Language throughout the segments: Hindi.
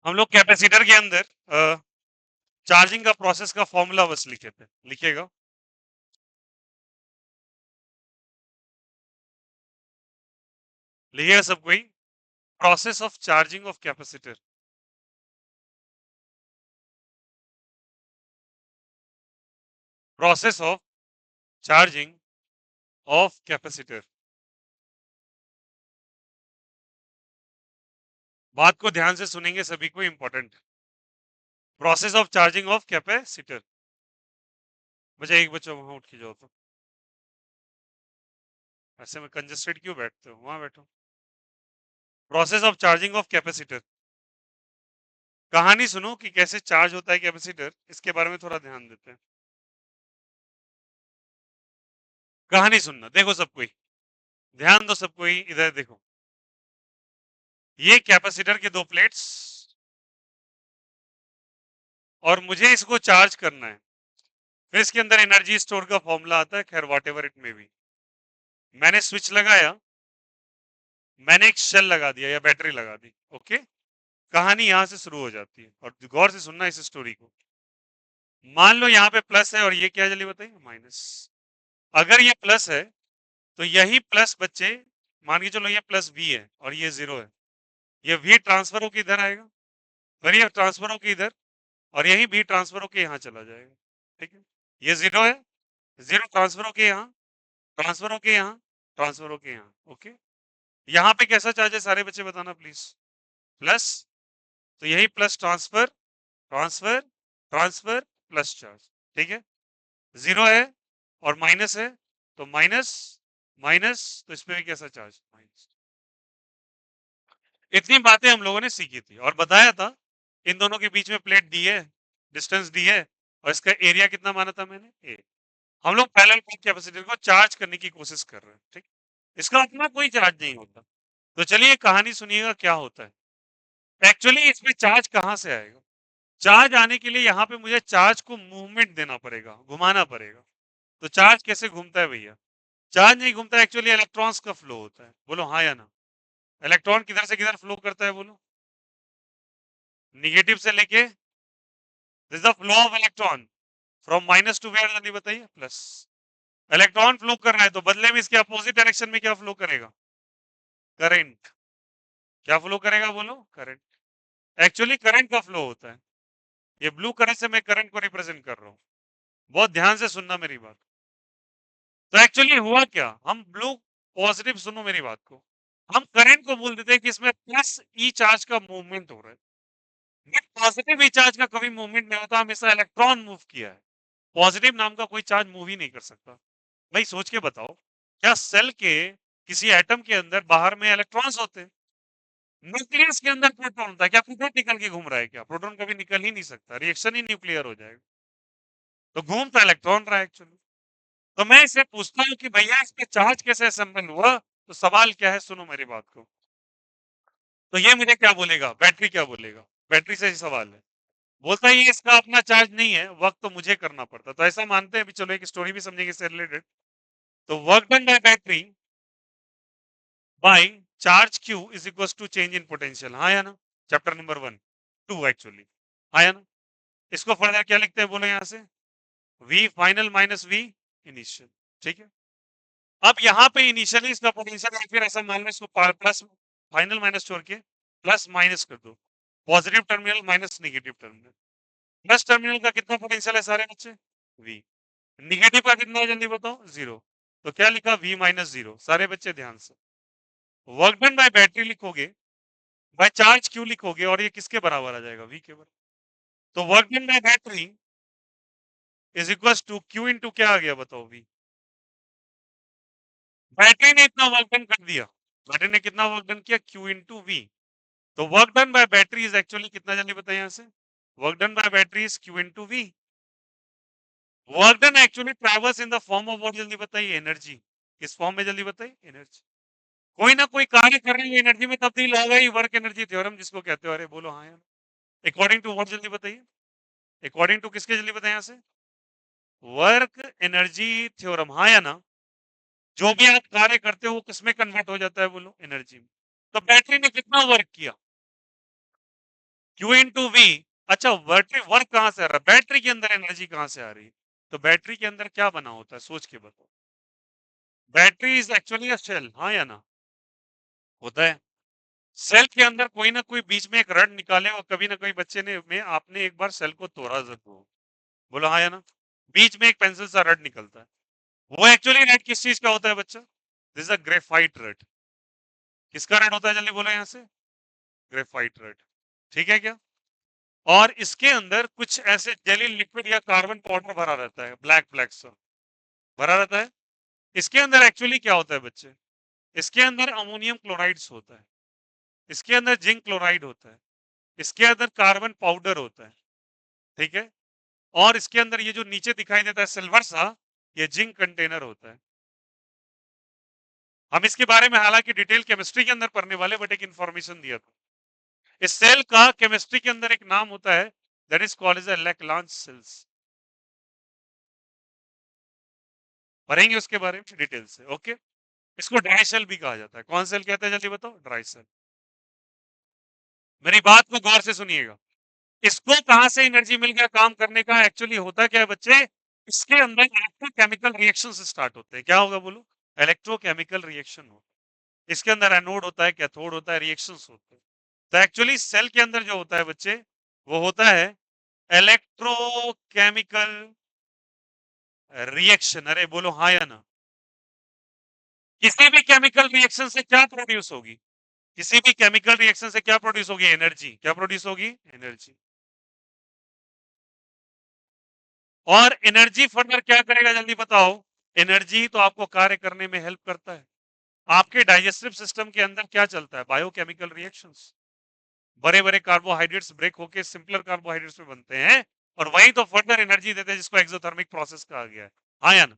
हम लोग कैपेसिटर के अंदर चार्जिंग का प्रोसेस का फॉर्मूला बस लिखे थे, लिखिएगा। लिखिएगा सब कोई। Process of charging of capacitor. Process of charging of capacitor. बात को ध्यान से सुनेंगे, सभी को important. Process of charging of capacitor. बच्चा एक बच्चा वहां उठ के जाओ तो। ऐसे में कंजेस्टेड क्यों बैठते हो, वहां बैठो। Process of charging of capacitor. कहानी सुनो कि कैसे चार्ज होता है कैपेसिटर, इसके बारे में थोड़ा ध्यान देते हैं। कहानी सुनना, देखो सब कोई ध्यान दो, सब कोई इधर देखो। ये कैपेसिटर के दो प्लेट्स, और मुझे इसको चार्ज करना है। फिर इसके अंदर एनर्जी स्टोर का फॉर्मूला आता है, खैर what ever it may be. मैंने स्विच लगाया, मैंने एक शेल लगा दिया या बैटरी लगा दी, ओके। कहानी यहां से शुरू हो जाती है, और गौर से सुनना इस स्टोरी को। मान लो यहाँ पे प्लस है और ये क्या है जल्दी बताइए, माइनस। अगर ये प्लस है तो यही प्लस बच्चे, मान के चलो ये प्लस वी है और ये जीरो है, ये वी ट्रांसफर होकर इधर आएगा, फिर ये ट्रांसफर होकर इधर, और यही वी ट्रांसफर होकर यहाँ चला जाएगा। ठीक है, ये जीरो है, जीरो ट्रांसफर होकर यहाँ, ट्रांसफर होके यहाँ, ट्रांसफर होके यहाँ, ओके। यहाँ पे कैसा चार्ज है सारे बच्चे बताना प्लीज, प्लस। तो यही plus transfer, transfer, transfer, plus charge, ठीक है। जीरो है और माइनस है, तो माइनस, माइनस, तो इसमें भी कैसा चार्ज, माइनस। इतनी बातें हम लोगों ने सीखी थी और बताया था इन दोनों के बीच में प्लेट दी है, डिस्टेंस दी है, और इसका एरिया कितना माना था मैंने, ए। हम लोग पैरेलल प्लेट कैपेसिटर को चार्ज करने की कोशिश कर रहे हैं, ठीक। इसका अपना कोई चार्ज नहीं होता। तो चलिए कहानी सुनिएगा क्या होता है। एक्चुअली इसमें चार्ज कहां से आएगा। चार्ज आने के लिए यहाँ पे मुझे चार्ज को मूवमेंट देना पड़ेगा, घुमाना पड़ेगा। तो चार्ज कैसे घूमता है भैया, चार्ज नहीं घूमता, एक्चुअली इलेक्ट्रॉन्स का फ्लो होता है, बोलो हाँ या ना। इलेक्ट्रॉन किधर से किधर फ्लो करता है, बोलो। निगेटिव से लेके, this the flow of electron from minus to where, जल्दी बताइए, प्लस। इलेक्ट्रॉन फ्लो कर रहा है तो बदले में इसके अपोजिट डायरेक्शन में क्या फ्लो करेगा, करंट। क्या फ्लो करेगा, बोलो, करंट। एक्चुअली करंट का फ्लो होता है, ये ब्लू कलर से मैं करंट को रिप्रेजेंट कर रहा हूँ। बहुत ध्यान से सुनना मेरी बात। तो एक्चुअली हुआ क्या, हम ब्लू पॉजिटिव, सुनो मेरी बात को, हम करंट को बोल देते हैं कि इसमें प्लस ई चार्ज का मूवमेंट हो रहा है। बट पॉजिटिव ई चार्ज का कभी मूवमेंट नहीं होता, हमेशा इलेक्ट्रॉन मूव किया है। पॉजिटिव नाम का कोई चार्ज मूव ही नहीं कर सकता। भाई सोच के बताओ, क्या सेल के किसी एटम के अंदर बाहर में इलेक्ट्रॉन्स होते हैं। न्यूक्लियस के अंदर प्रोटॉन होता है, क्या प्रोटॉन निकल के घूम रहा है, क्या प्रोटॉन कभी निकल ही नहीं सकता, रिएक्शन ही न्यूक्लियर हो जाएगा। तो घूमता इलेक्ट्रॉन रहा है एक्चुअली। तो मैं इसे पूछता हूँ कि भैया इस पे चार्ज कैसे असेंबल हुआ, तो सवाल क्या है, सुनो मेरी बात को। तो ये मुझे क्या बोलेगा, बैटरी क्या बोलेगा, बैटरी से ही सवाल है। बोलता है ये इसका अपना चार्ज नहीं है, वर्क तो मुझे करना पड़ता। तो ऐसा मानते हैं, अभी चलो एक स्टोरी भी समझेंगे इससे रिलेटेड। तो work done by battery by charge Q is equal to change in potential, हाँ या ना। चैप्टर नंबर 1 2 एक्चुअली, हाँ या ना। इसको फर्दर क्या लिखते हैं, बोलो यहाँ से, V final minus V initial, ठीक है। अब यहाँ पे इनिशियली इसका पोटेंशियल है, फिर ऐसा मान लो इसको प्लस, फाइनल माइनस छोड़ के प्लस माइनस कर दो, positive terminal minus negative terminal. Plus terminal का कितना पोटेंशियल है सारे बच्चे, वी। निगेटिव का कितना है जल्दी बताओ, जीरो। तो क्या लिखा, वी माइनस जीरो, सारे बच्चे ध्यान से। वर्क डन बाय बैटरी लिखोगे, बाय चार्ज क्यू लिखोगे, और ये किसके बराबर आ जाएगा, वी के बराबर। तो work done by battery is equal to Q into क्या आ गया बताओ, वी। बैटरी ने इतना वर्क डन कर दिया, बैटरी ने कितना वर्क डन किया, क्यू इंटू वी। तो work done by battery is actually कितना, जल्दी बताइए यहाँ से। Work done by battery is Q into V. Work done actually travels in the form of what, जल्दी बताइए, एनर्जी। किस फॉर्म में, जल्दी बताइए, एनर्जी। कोई ना कोई कार्य कर रही है, एनर्जी में तब्दील होगा ही, वर्क एनर्जी थ्योरम जिसको कहते हो, अरे बोलो हाँ यार। अकॉर्डिंग टू व्हाट, जल्दी बताइए, अकॉर्डिंग टू किसके, जल्दी बताइए यहाँ से, वर्क एनर्जी थ्योरम, हाँ या ना। जो भी आप कार्य करते हो वो किसमें कन्वर्ट हो जाता है, बोलो, एनर्जी में। तो बैटरी ने कितना वर्क किया, Q इंटू वी। अच्छा, बैटरी वर्क कहां से आ रहा है, बैटरी के अंदर एनर्जी कहां से आ रही है, तो बैटरी के अंदर क्या बना होता है, सोच के बताओ। Battery is actually a cell, हाँ या ना, होता है। सेल के अंदर कोई ना कोई बीच में एक रड निकाले, और कभी ना कोई बच्चे ने में आपने एक बार सेल को तोड़ा जरूर, बोला हाँ या ना, बीच में एक पेंसिल सा रड निकलता है, वो एक्चुअली रड किस चीज का होता है बच्चा, दिस अ ग्रेफाइट रड। किसका रड होता है, जल्दी बोलो यहाँ से, ग्रेफाइट रड। ठीक है क्या, और इसके अंदर कुछ ऐसे जेली लिक्विड या कार्बन पाउडर भरा रहता है, ब्लैक ब्लैक सा भरा रहता है। इसके अंदर एक्चुअली क्या होता है बच्चे, इसके अंदर अमोनियम क्लोराइड्स होता है, इसके अंदर जिंक क्लोराइड होता है, इसके अंदर कार्बन पाउडर होता है। ठीक है, और इसके अंदर ये जो नीचे दिखाई देता है सिल्वर सा, ये जिंक कंटेनर होता है। हम इसके बारे में हालांकि डिटेल केमिस्ट्री के अंदर पढ़ने वाले, बट एक इंफॉर्मेशन दिया था। इस सेल का केमिस्ट्री के अंदर एक नाम होता है, that is called as Leclanche cells. पढ़ेंगे उसके बारे में डिटेल से, ओके। इसको ड्राई सेल भी कहा जाता है, कौन सेल कहते हैं जल्दी बताओ, ड्राई सेल। मेरी बात को गौर से सुनिएगा, इसको कहां से एनर्जी मिल गया काम करने का, एक्चुअली होता क्या है बच्चे, इसके अंदर इलेक्ट्रोकेमिकल रिएक्शन स्टार्ट होते हैं, क्या होगा बोलो, इलेक्ट्रोकेमिकल रिएक्शन हो, इसके अंदर एनोड होता है, कैथोड होता है, रिएक्शंस होते हैं। तो एक्चुअली सेल के अंदर जो होता है बच्चे, वो होता है इलेक्ट्रोकेमिकल रिएक्शन। अरे बोलो हाँ या ना, किसी भी केमिकल रिएक्शन से क्या प्रोड्यूस होगी, किसी भी केमिकल रिएक्शन से क्या प्रोड्यूस होगी, एनर्जी, क्या प्रोड्यूस होगी, एनर्जी। और एनर्जी फर्दर क्या करेगा जल्दी बताओ, एनर्जी तो आपको कार्य करने में हेल्प करता है। आपके डाइजेस्टिव सिस्टम के अंदर क्या चलता है, बायोकेमिकल रिएक्शंस, बड़े बड़े कार्बोहाइड्रेट्स ब्रेक होकर सिंपलर कार्बोहाइड्रेट्स में बनते हैं, और वही तो फर्दर एनर्जी देते हैं, जिसको एक्सोथर्मिक प्रोसेस कहा गया है, हाँ या ना।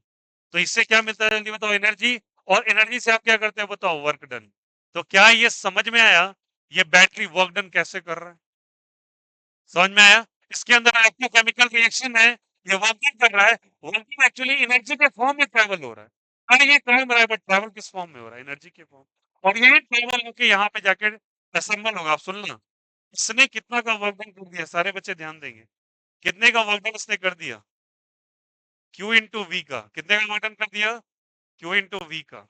तो इससे क्या मिलता है जल्दी बताओ, एनर्जी। और एनर्जी से आप क्या करते हैं बताओ, वर्क डन। तो क्या ये समझ में आया, ये बैटरी वर्क डन कैसे कर रहा है, समझ में आया। इसके अंदर इलेक्ट्रोकेमिकल रिएक्शन है, ये वर्किंग कर रहा है, वर्किंग एक्चुअली एनर्जी के फॉर्म में ट्रेवल हो रहा है। अरे ये काम रहा है, बट ट्रेवल किस फॉर्म में हो रहा है, एनर्जी के फॉर्म, और ये ट्रेवल होके यहाँ पे जाके असेंबल होगा। आप सुनना, इसने कितना का वर्क डन कर दिया, सारे बच्चे ध्यान देंगे, कितने का वर्क डन इसने कर दिया, क्यू इंटू वी का, कितने का वर्क डन कर दिया, क्यू इंटू वी का।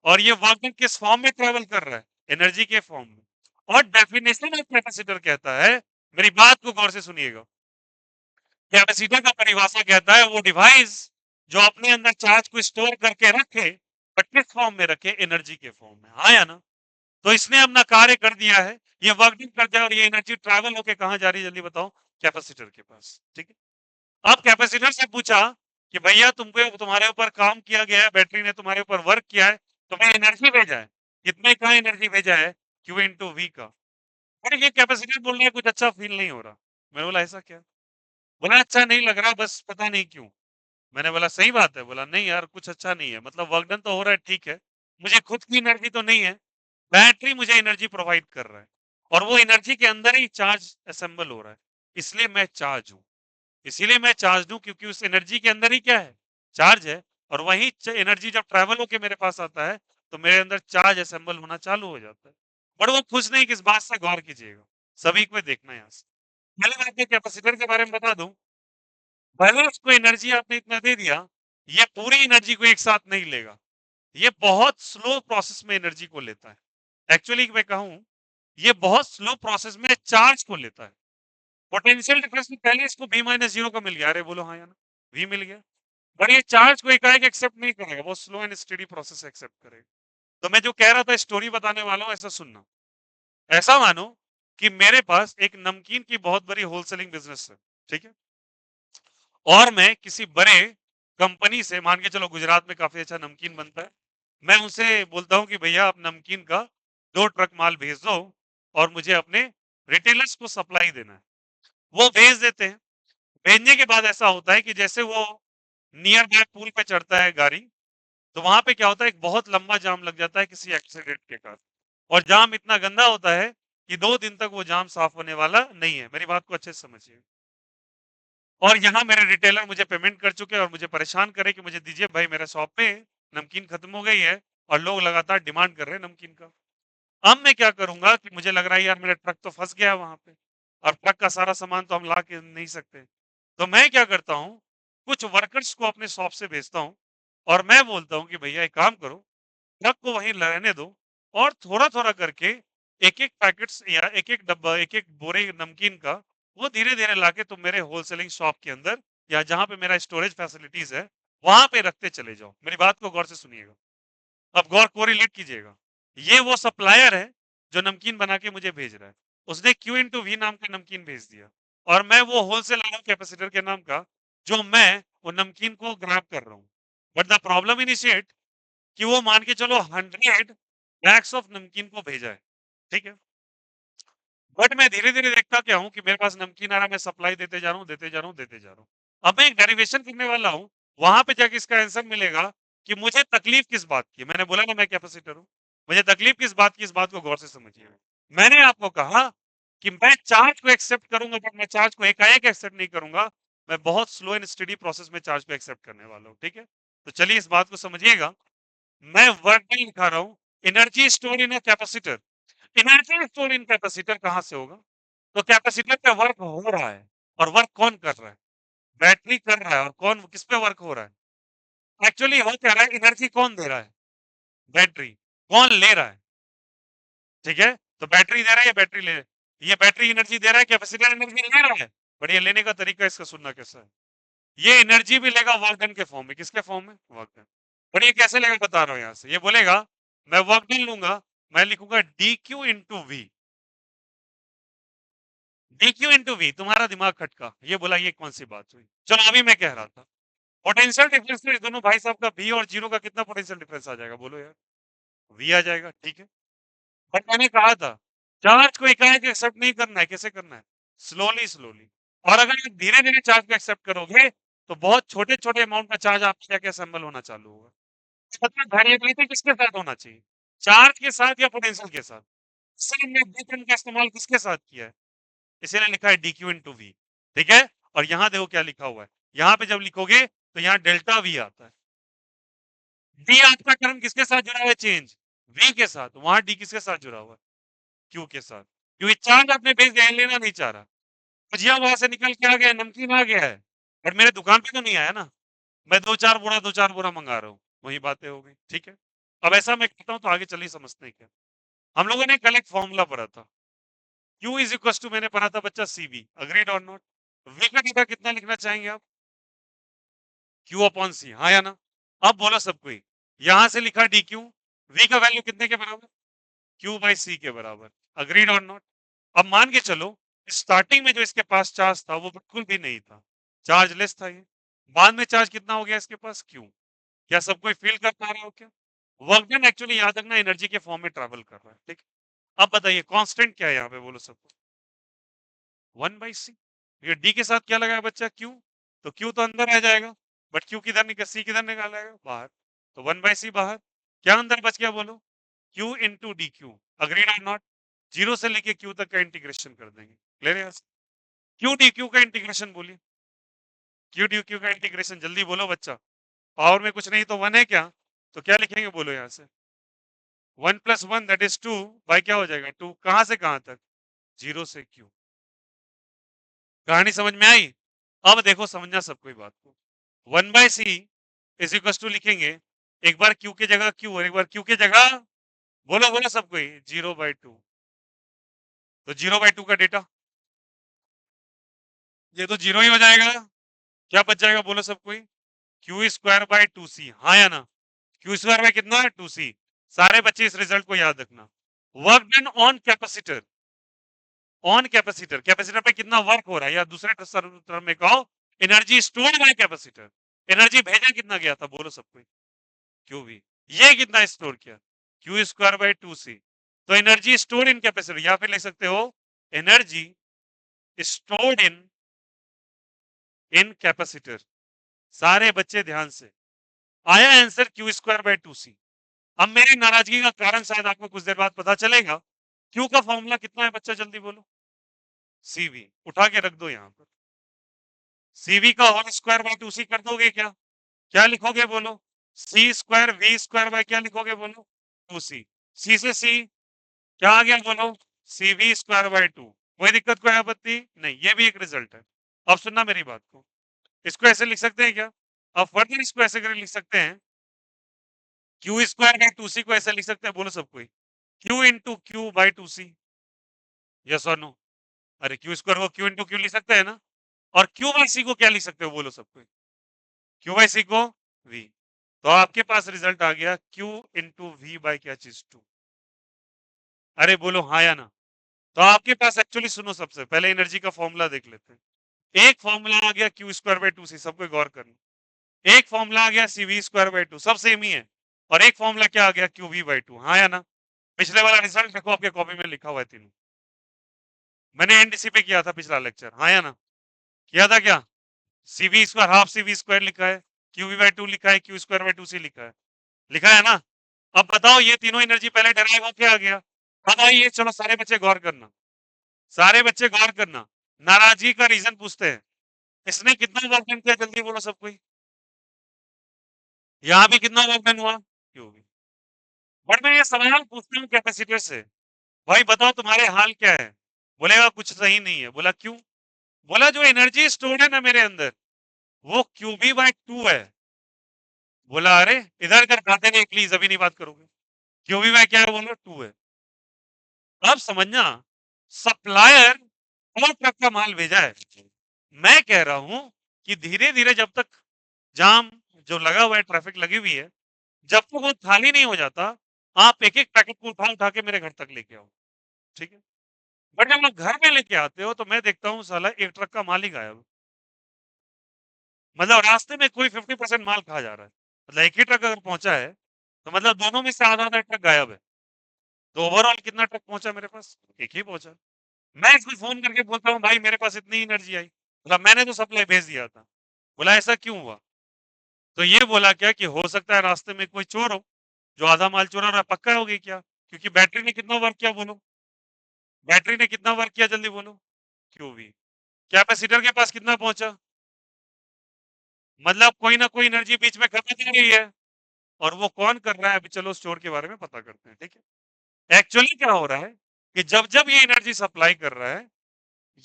और ये वर्क डन किस फॉर्म में ट्रेवल कर रहा है, एनर्जी के फॉर्म में। और डेफिनेशन ऑफ कैपेसिटर कहता है, मेरी बात को गौर से सुनिएगा, कैपेसिटर का परिभाषा कहता है वो डिवाइस जो अपने अंदर चार्ज को स्टोर करके रखे, बट किस फॉर्म में रखे, एनर्जी के फॉर्म में, हाँ या ना। तो इसने अपना कार्य कर दिया है, ये वर्किंग कर दिया, और ये एनर्जी ट्रैवल होके कहां जा रही है जल्दी बताओ, कैपेसिटर के पास। ठीक है, अब कैपेसिटर से पूछा कि भैया तुमको, तुम्हारे ऊपर काम किया गया है, बैटरी ने तुम्हारे ऊपर वर्क किया है, तुम्हें एनर्जी भेजा है, कितने का एनर्जी भेजा है, क्यू इंटू वी का। और ये कैपेसिटर बोल रहा है कुछ अच्छा फील नहीं हो रहा। मैंने बोला ऐसा क्या, बोला अच्छा नहीं लग रहा, बस पता नहीं क्यों। मैंने बोला सही बात है, बोला नहीं यार कुछ अच्छा नहीं है, मतलब वर्क डन तो हो रहा है ठीक है, मुझे खुद की एनर्जी तो नहीं है, बैटरी मुझे एनर्जी प्रोवाइड कर रहा है, और वो एनर्जी के अंदर ही चार्ज असेंबल हो रहा है, इसलिए मैं चार्ज हूं। इसीलिए मैं चार्ज हूं क्योंकि उस एनर्जी के अंदर ही क्या है, चार्ज है। और वही एनर्जी जब ट्रैवल होके मेरे पास आता है, तो मेरे अंदर चार्ज असेंबल होना चालू हो जाता है। बट वो खुश नहीं, किस बात से गौर कीजिएगा, सभी को देखना है यहाँ से। पहले मैं आपको कैपेसिटर के बारे में बता दूं, भले उसको एनर्जी आपने इतना दे दिया, ये पूरी एनर्जी को एक साथ नहीं लेगा, ये बहुत स्लो प्रोसेस में एनर्जी को लेता है। एक्चुअली मैं कहूं, ये बहुत स्लो प्रोसेस में चार्ज को लेता है। पोटेंशियल डिफरेंस में पहले इसको v माइनस जीरो का मिल गया, अरे बोलो हाँ या ना, v मिल गया, पर ये चार्ज को एकाएक एक्सेप्ट नहीं करेगा, वो slow and steady process accept करेगा। तो मैं जो कह रहा था स्टोरी बताने वाला हूं, ऐसा सुनना। ऐसा मानो कि मेरे पास एक नमकीन की बहुत बड़ी होलसेलिंग बिजनेस है, ठीक है, और मैं किसी बड़े कंपनी से, मान के चलो गुजरात में काफी अच्छा नमकीन बनता है, मैं उनसे बोलता हूँ कि भैया आप नमकीन का 2 ट्रक माल भेज दो, और मुझे अपने रिटेलर्स को सप्लाई देना है। वो भेज देते हैं। भेजने के बाद ऐसा होता है कि जैसे वो नियर बाय पुल पे चढ़ता है गाड़ी, तो वहां पे क्या होता है, एक बहुत लंबा जाम लग जाता है किसी एक्सीडेंट के कारण, और जाम इतना गंदा होता है कि 2 दिन तक वो जाम साफ होने वाला नहीं है। मेरी बात को अच्छे से समझिए। और यहाँ मेरे रिटेलर मुझे पेमेंट कर चुके हैं, और मुझे परेशान करे कि मुझे दीजिए भाई, मेरे शॉप में नमकीन खत्म हो गई है, और लोग लगातार डिमांड कर रहे हैं नमकीन का। अब मैं क्या करूंगा कि मुझे लग रहा है यार मेरा ट्रक तो फंस गया वहां पे, और ट्रक का सारा सामान तो हम ला के नहीं सकते। तो मैं क्या करता हूँ, कुछ वर्कर्स को अपने शॉप से भेजता हूँ और मैं बोलता हूँ कि भैया एक काम करो, ट्रक को वहीं रहने दो और थोड़ा-थोड़ा करके एक-एक पैकेट्स या एक-एक डब्बा, एक-एक बोरे नमकीन का वो धीरे-धीरे लाके तुम मेरे होलसेलिंग शॉप के अंदर या जहाँ पे मेरा स्टोरेज फैसिलिटीज़ है, वहाँ पे रखते चले जाओ। मेरी बात को गौर से सुनिएगा। अब गौर कोरिलेट कीजिएगा। ये वो सप्लायर है जो नमकीन बना के मुझे भेज रहा है। उसने Q इंटू V नाम का नमकीन भेज दिया और मैं वो होलसेलर हूँ कैपेसिटर के नाम का, जो मैं वो नमकीन को ग्रैब कर रहा हूँ। बट द प्रॉब्लम इनिशिएट कि वो मान के चलो 100 बैग्स ऑफ नमकीन को भेजा है, ठीक है? बट मैं धीरे-धीरे देखता क्या हूँ कि मेरे पास नमकीन आ रहा है, मैं सप्लाई देते जा रहा हूँ, देते जा रहा हूँ, देते जा रहा हूँ। अब मैं एक डेरिवेशन करने वाला हूँ, वहाँ पे जाके इसका आंसर मिलेगा कि मुझे तकलीफ किस बात की है? मैंने बोला ना मैं कैपेसिटर हूँ। मुझे तकलीफ किस बात की, इस बात को गौर से समझिएगा। मैंने आपको कहा कि मैं चार्ज को एक्सेप्ट करूँगा, बट मैं चार्ज को एकाएक एक्सेप्ट नहीं करूँगा। मैं बहुत स्लो एंड स्टेडी प्रोसेस में चार्ज को एक्सेप्ट करने वाला हूँ, ठीक है? तो चलिए इस बात को समझिएगा। मैं वर्क डन लिखा रहा हूँ, energy store in a capacitor. Energy store in capacitor कहाँ से होगा? तो कैपेसिटर पे वर्क हो रहा है और वर्क कौन कर रहा है? बैटरी कर रहा है और कौन किस पे वर्क हो रहा है? एक्चुअली हो क्या रहा है, एनर्जी कौन दे रहा है? बैटरी। कौन ले रहा है? ठीक है? तो बैटरी दे रहा है या बैटरी ले रहा है? ये बैटरी एनर्जी दे रहा है, कैपेसिटर एनर्जी ले रहा है। बट ये लेने का तरीका इसका सुनना कैसा है? ये एनर्जी भी लेगा वर्क डन के फॉर्म में। किसके फॉर्म में? Work done. बट ये कैसे लेगा बता रहा हूँ यहाँ से। ये बोलेगा मैं वर्क डन लूंगा, मैं लिखूंगा D Q into V. D Q into V, तुम्हारा दिमाग खटका। ये बोला ये कौन सी बात हुई? चलो अभी मैं कह रहा था पोटेंशियल डिफरेंस में दोनों भाई साहब का वी और जीरो का कितना पोटेंशियल डिफरेंस आ जाएगा बोलो यार? वी आ जाएगा, ठीक है। बट मैंने कहा था चार्ज को एकाएक एक्सेप्ट नहीं करना है। कैसे करना है? Slowly slowly. और अगर आप धीरे धीरे चार्ज को एक्सेप्ट करोगे तो बहुत छोटे छोटे अमाउंट का चार्ज आपके जाके असेंबल होना चालू होगा। मतलब वेरिएबिलिटी किसके साथ होना चाहिए? चार्ज के साथ या पोटेंशियल के साथ? सिर्फ हमने डी टर्म का इस्तेमाल किसके साथ किया है? इसीलिए लिखा है डी क्यू इंटू वी, ठीक है। और यहाँ देखो क्या लिखा हुआ है, यहाँ पे जब लिखोगे तो यहाँ डेल्टा वी आता है। डी आपका टर्म किसके साथ जुड़ा हुआ है? चेंज वी के साथ। वहां डी किसके साथ जुड़ा हुआ है? क्यू के साथ। क्योंकि चार्ज आपने भेज दिया, लेना नहीं चाह रहा। भजिया वहां से निकल के आ गया, नमकीन आ गया है, बट मेरे दुकान पे तो नहीं आया ना। मैं दो चार बोरा मंगा रहा हूँ, वही बातें हो गई, ठीक है। अब ऐसा मैं कहता हूँ तो आगे चलिए समझते हैं क्या। हम लोगों ने कल एक फॉर्मूला पढ़ा था, Q इज इक्वल टू, मैंने पढ़ा था बच्चा CV, अग्रीड और नॉट। V का डेटा कितना लिखना चाहेंगे आप? Q अपॉन C, हाँ या ना? अब बोलो सब कोई। यहां से लिखा DQ, V का वैल्यू कितने के बराबर? Q बाई C के बराबर। अग्रीड और नॉट? अब मान के चलो स्टार्टिंग में जो इसके पास चार्ज था वो बिल्कुल भी नहीं था, चार्ज लेस था ये। बाद में चार्ज कितना हो गया इसके पास? Q। क्या सब कोई फील कर पा रहे हो क्या? वर्क डन एक्चुअली याद रखना एनर्जी के फॉर्म में ट्रैवल कर रहा है, ठीक। अब बताइए कांस्टेंट क्या है यहाँ पे, बोलो सबको। 1/c। ये डी के साथ क्या लगाया बच्चा? क्यू। तो क्यू तो अंदर आ जाएगा, बट क्यू किधर निकल, सी किधर निकालेगा? बाहर। तो 1/c बाहर। क्या अंदर बच गया बोलो? Q into D Q. Agreed और नॉट? जीरो से लेके क्यू तक का इंटीग्रेशन कर देंगे, क्लियर है? क्यू डी क्यू का इंटीग्रेशन बोलिए। क्यू डी क्यू का इंटीग्रेशन जल्दी बोलो बच्चा। पावर में कुछ नहीं तो वन है क्या? तो क्या लिखेंगे बोलो यहाँ से? 1+1 दैट इज 2 बाई क्या हो जाएगा? 2। कहां से कहां तक? जीरो से क्यू। कहानी समझ में आई? अब देखो समझना सब कोई बात को। 1/c इज इक्वल टू लिखेंगे, एक बार q की जगह q और एक बार q की जगह, बोलो बोलो सब कोई, 0/2। तो 0/2 का डेटा ये तो जीरो ही हो जाएगा। क्या बच जाएगा बोलो सब कोई? क्यू स्क्वायर बाई 2c, हाँ या ना? क्यू स्क्वायर बाई कितना? 2c। सारे बच्चे इस रिजल्ट को याद रखना। Work done on capacitor, on capacitor, capacitor पे कितना वर्क हो रहा है, या दूसरे टर्म में कहो energy stored bye capacitor. Energy भेजा कितना गया था बोलो सब कोई? क्यू भी। ये कितना स्टोर किया? Q square by 2c। तो एनर्जी स्टोर्ड इन कैपेसिटर, या फिर लिख सकते हो एनर्जी स्टोर्ड इन कैपेसिटर। सारे बच्चे ध्यान से, आया answer Q square by 2c। अब मेरी नाराजगी का कारण शायद आपको कुछ देर बाद पता चलेगा। क्यू का फॉर्मूला कितना है बच्चा, जल्दी बोलो। सीवी उठा के रख दो यहाँ पर। सीवी का होल स्क्वायर बाई 2c कर दोगे क्या? क्या लिखोगे बोलो? सी स्क्वायर वी स्क्वायर बाय क्या लिखोगे बोलो? 2c। सी से सी क्या आ गया बोलो? सी वी स्क्वायर बाय 2। कोई दिक्कत, कोई आपत्ति नहीं, ये भी एक रिजल्ट है। अब सुनना मेरी बात को, इसको ऐसे लिख सकते हैं क्या? अब फर्दर इसको ऐसे करके लिख सकते हैं, Q square by two C को ऐसे लिख सकते हैं, बोलो सब कोई, Q into Q by two C, yes और नो? अरे क्यू स्क्वायर को क्यू इंटू क्यू लिख सकते हैं ना, और क्यू बाई सी को क्या लिख सकते हो, बोलो सब कोई, क्यू बाई सी को वी। तो आपके पास रिजल्ट आ गया क्यू इंटू वी बाई क्या चीज टू। अरे बोलो हाँ या ना? तो आपके पास एक्चुअली, सुनो सबसे पहले एनर्जी का फॉर्मूला देख लेते हैं। एक फॉर्मूला आ गया क्यू स्क्वायर बाई टू सी, सबको गौर करना। एक फॉर्मूला आ गया सी वी स्क्वायर बाई टू, सब सेम ही है। और एक फॉर्मूला क्या आ गया, क्यू वी बाई टू, हाँ या ना? पिछले वाला रिजल्ट देखो आपके कॉपी में लिखा हुआ है तीनों, मैंने एनडीसी पे किया था पिछला लेक्चर, हाँ या ना? किया था क्या? C V square half C V square लिखा है, क्यू वी बाई टू लिखा है, Q square by two C लिखा है, लिखा है ना? अब बताओ ये तीनों एनर्जी पहले डराइव होके आ गया। अब आइए चलो सारे बच्चे गौर करना, सारे बच्चे गौर करना, नाराजगी का रीजन पूछते हैं। इसने कितना वर्क डन किया, जल्दी बोलो सब कोई। यहाँ भी कितना वर्क डन हुआ, क्यों भी। बट मैं ये सवाल पूछता हूँ कैपेसिटर से, भाई बताओ तुम्हारे हाल क्या है? बोलेगा कुछ सही नहीं है। बोला क्यों? बोला जो एनर्जी स्टोर्ड है ना मेरे अंदर, वो क्यू बी बाई टू है। बोला अरे इधर कर खाते नहीं प्लीज, अभी नहीं बात करोगे। क्यू बी बाई क्या है, बोलो टू है। अब समझना, सप्लायर और ट्रक का माल भेजा है। मैं कह रहा हूं कि धीरे धीरे जब तक जाम जो लगा हुआ है, ट्रैफिक लगी हुई है, जब तक वो खाली नहीं हो जाता, आप एक एक पैकेट को उठा उठा के मेरे घर तक लेके आओ, ठीक है? बट जब आप घर में लेके आते हो तो मैं देखता हूँ साला एक ट्रक का माल ही गायब। मतलब रास्ते में कोई 50% माल खा जा रहा है, मतलब एक ही ट्रक अगर पहुंचा है तो मतलब दोनों में से आधा आधा ट्रक गायब है। तो ओवरऑल कितना ट्रक पहुंचा मेरे पास, एक ही पहुंचा। मैं इसको फोन करके बोलता हूँ भाई मेरे पास इतनी एनर्जी आई, मतलब मैंने तो सप्लाई भेज दिया था। बोला ऐसा क्यों हुआ? तो ये बोला क्या कि हो सकता है रास्ते में कोई चोर हो जो आधा माल चुरा रहा है। पक्का हो गई क्या? क्योंकि बैटरी ने कितना वर्क किया, बोलो बैटरी ने कितना वर्क किया, जल्दी बोलो। क्यों भी। कैपेसिटर के पास कितना पहुंचा, मतलब कोई ना कोई एनर्जी बीच में खत्म हो रही है, और वो कौन कर रहा है, अभी चलो स्टोर के बारे में पता करते हैं, ठीक है? एक्चुअली क्या हो रहा है कि जब जब ये एनर्जी सप्लाई कर रहा है,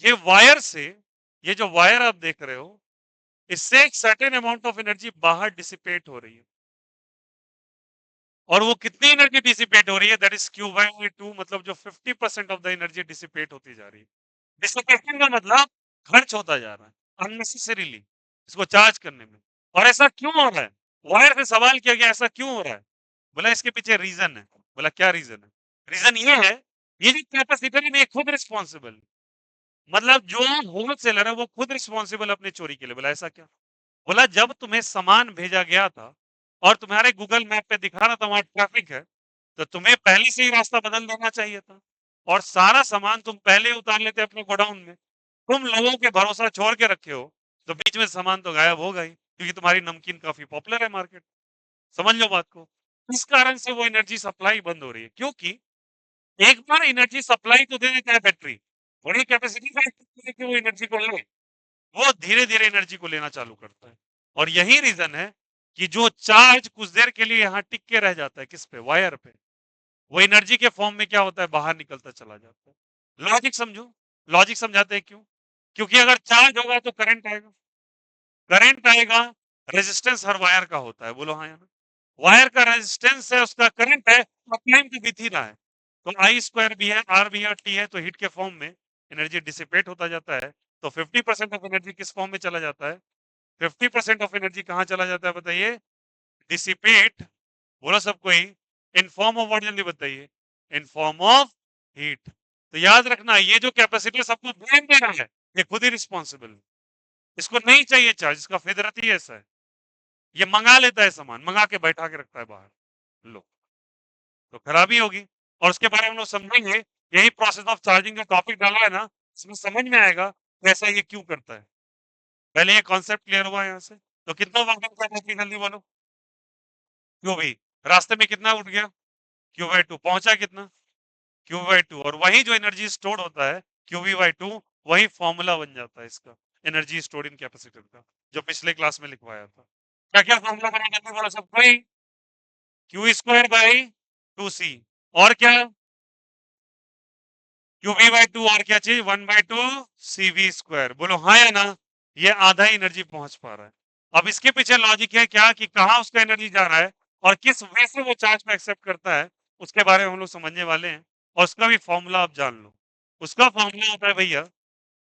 ये वायर से, ये जो वायर आप देख रहे हो, इससे एक सर्टेन अमाउंट ऑफ एनर्जी बाहर डिसिपेट हो रही है। और वो कितनी एनर्जी डिसिपेट हो रही है, that is Q by to, मतलब जो 50% ऑफ द एनर्जी डिसिपेट होती जा रही है। डिसिपेशन का मतलब खर्च होता जा रहा है अननेसेसरीली इसको चार्ज करने में। और ऐसा क्यों हो रहा है? वायर से सवाल किया गया ऐसा क्यों हो रहा है? बोला इसके पीछे रीजन है। बोला क्या रीजन है? रीजन ये है, ये जो कैपेसिटर है ये खुद रिस्पॉन्सिबल, मतलब जो होलसेलर है वो खुद रिस्पॉन्सिबल अपने चोरी के लिए। बोला ऐसा क्या? बोला जब तुम्हें सामान भेजा गया था और तुम्हारे गूगल मैप पे दिखा रहा था वहां ट्रैफिक है, तो तुम्हें पहले से ही रास्ता बदल देना चाहिए था, और सारा सामान तुम पहले ही उतार लेते अपने गोडाउन में। तुम लोगों के भरोसा छोड़ के रखे हो, तो बीच में सामान तो गायब होगा ही, क्योंकि तुम्हारी नमकीन काफी पॉपुलर है मार्केट। समझ लो बात को। इस कारण से वो एनर्जी सप्लाई बंद हो रही है, क्योंकि एक बार एनर्जी सप्लाई तो दे देता है बैटरी, बड़ी कैपेसिटी का वो एनर्जी को ले, वो धीरे धीरे एनर्जी को लेना चालू करता है। और यही रीजन है कि जो चार्ज कुछ देर के लिए यहाँ टिक के रह जाता है, किस पे, वायर पे, वो एनर्जी के फॉर्म में क्या होता है, बाहर निकलता चला जाता है। लॉजिक समझो, लॉजिक समझाते हैं क्यों? क्योंकि अगर चार्ज होगा तो करंट आएगा, करंट आएगा, रेजिस्टेंस हर वायर का होता है, बोलो हाँ या ना? वायर का रेजिस्टेंस है, उसका करंट है, और टाइम तो बीत ही रहा है। तो आई स्क्वायर भी है, आर भी है, टी है, तो हीट के फॉर्म में एनर्जी डिसिपेट होता जाता है। तो 50% ऑफ एनर्जी किस फॉर्म में चला जाता है? 50% ऑफ एनर्जी कहाँ चला जाता है बताइए? डिसिपेट, बोलो सब कोई, इन फॉर्म ऑफ व्हाट, जल्दी बताइए। In form of heat. तो याद रखना, ये जो कैपेसिटर सबको ब्लेम दे रहा है, ये खुद ही रिस्पॉन्सिबल है। इसको नहीं चाहिए चार्ज, इसका फितरत ही ऐसा है, ये मंगा लेता है सामान, मंगा के बैठा के रखता है बाहर। लो, तो खराबी होगी। और उसके बारे में हम लोग समझेंगे, यही प्रोसेस ऑफ चार्जिंग का टॉपिक डाला है ना, इसमें समझ में आएगा कैसा ये क्यों करता है। पहले ये कॉन्सेप्ट क्लियर हुआ है यहाँ से। तो कितना वर्क करता है, जल्दी बोलो। क्यों भाई, रास्ते में कितना उठ गया, क्यू बाई टू, पहुंचा कितना, क्यू बाई टू, और वही जो एनर्जी स्टोर होता है क्यू वी बाई टू, वही फॉर्मूला बन जाता है इसका, एनर्जी स्टोर इन कैपेसिटर का, जो पिछले क्लास में लिखवाया था। क्या क्या फॉर्मूला बना, जल्दी बोलो सब कोई। क्यू स्क्वायर बाई टू सी, और क्या, QV/2 और क्या चाहिए 1/2 CV²। बोलो हाँ या ना, ये आधा एनर्जी पहुंच पा रहा है। अब इसके पीछे लॉजिक है क्या कि कहाँ उसका एनर्जी जा रहा है और किस वे से वो चार्ज को एक्सेप्ट करता है, उसके बारे में हम लोग समझने वाले हैं। और उसका भी फॉर्मूला आप जान लो। उसका फॉर्मूला होता है भैया,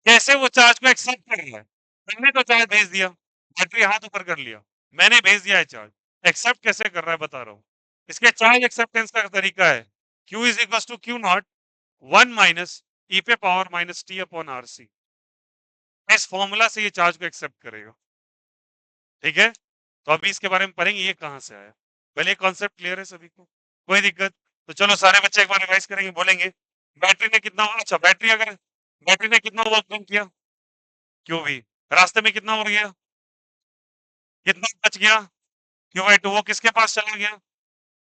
कैसे वो चार्ज को एक्सेप्ट कर रहा है। मैंने तो चार्ज भेज दिया, बैटरी हाथ ऊपर कर लिया, मैंने भेज दिया है चार्ज, एक्सेप्ट कैसे कर रहा है बता रहा हूँ। इसके चार्ज एक्सेप्टेंस का तरीका है Q is equal to Q not 1 minus E पे power minus T upon R C. इस फॉर्मूला से ये चार्ज को एक्सेप्ट करेगा। ठीक है, तो अभी इसके बारे में पढ़ेंगे ये कहां से आया। पहले कॉन्सेप्ट क्लियर है सभी को, कोई दिक्कत? तो चलो सारे बच्चे एक बार रिवाइज करेंगे, बोलेंगे बैटरी ने कितना, अच्छा बैटरी ने कितना वर्क डन किया, क्यों भी रास्ते में कितना हो गया, कितना बच गया, Q/2 वो किसके पास चला गया,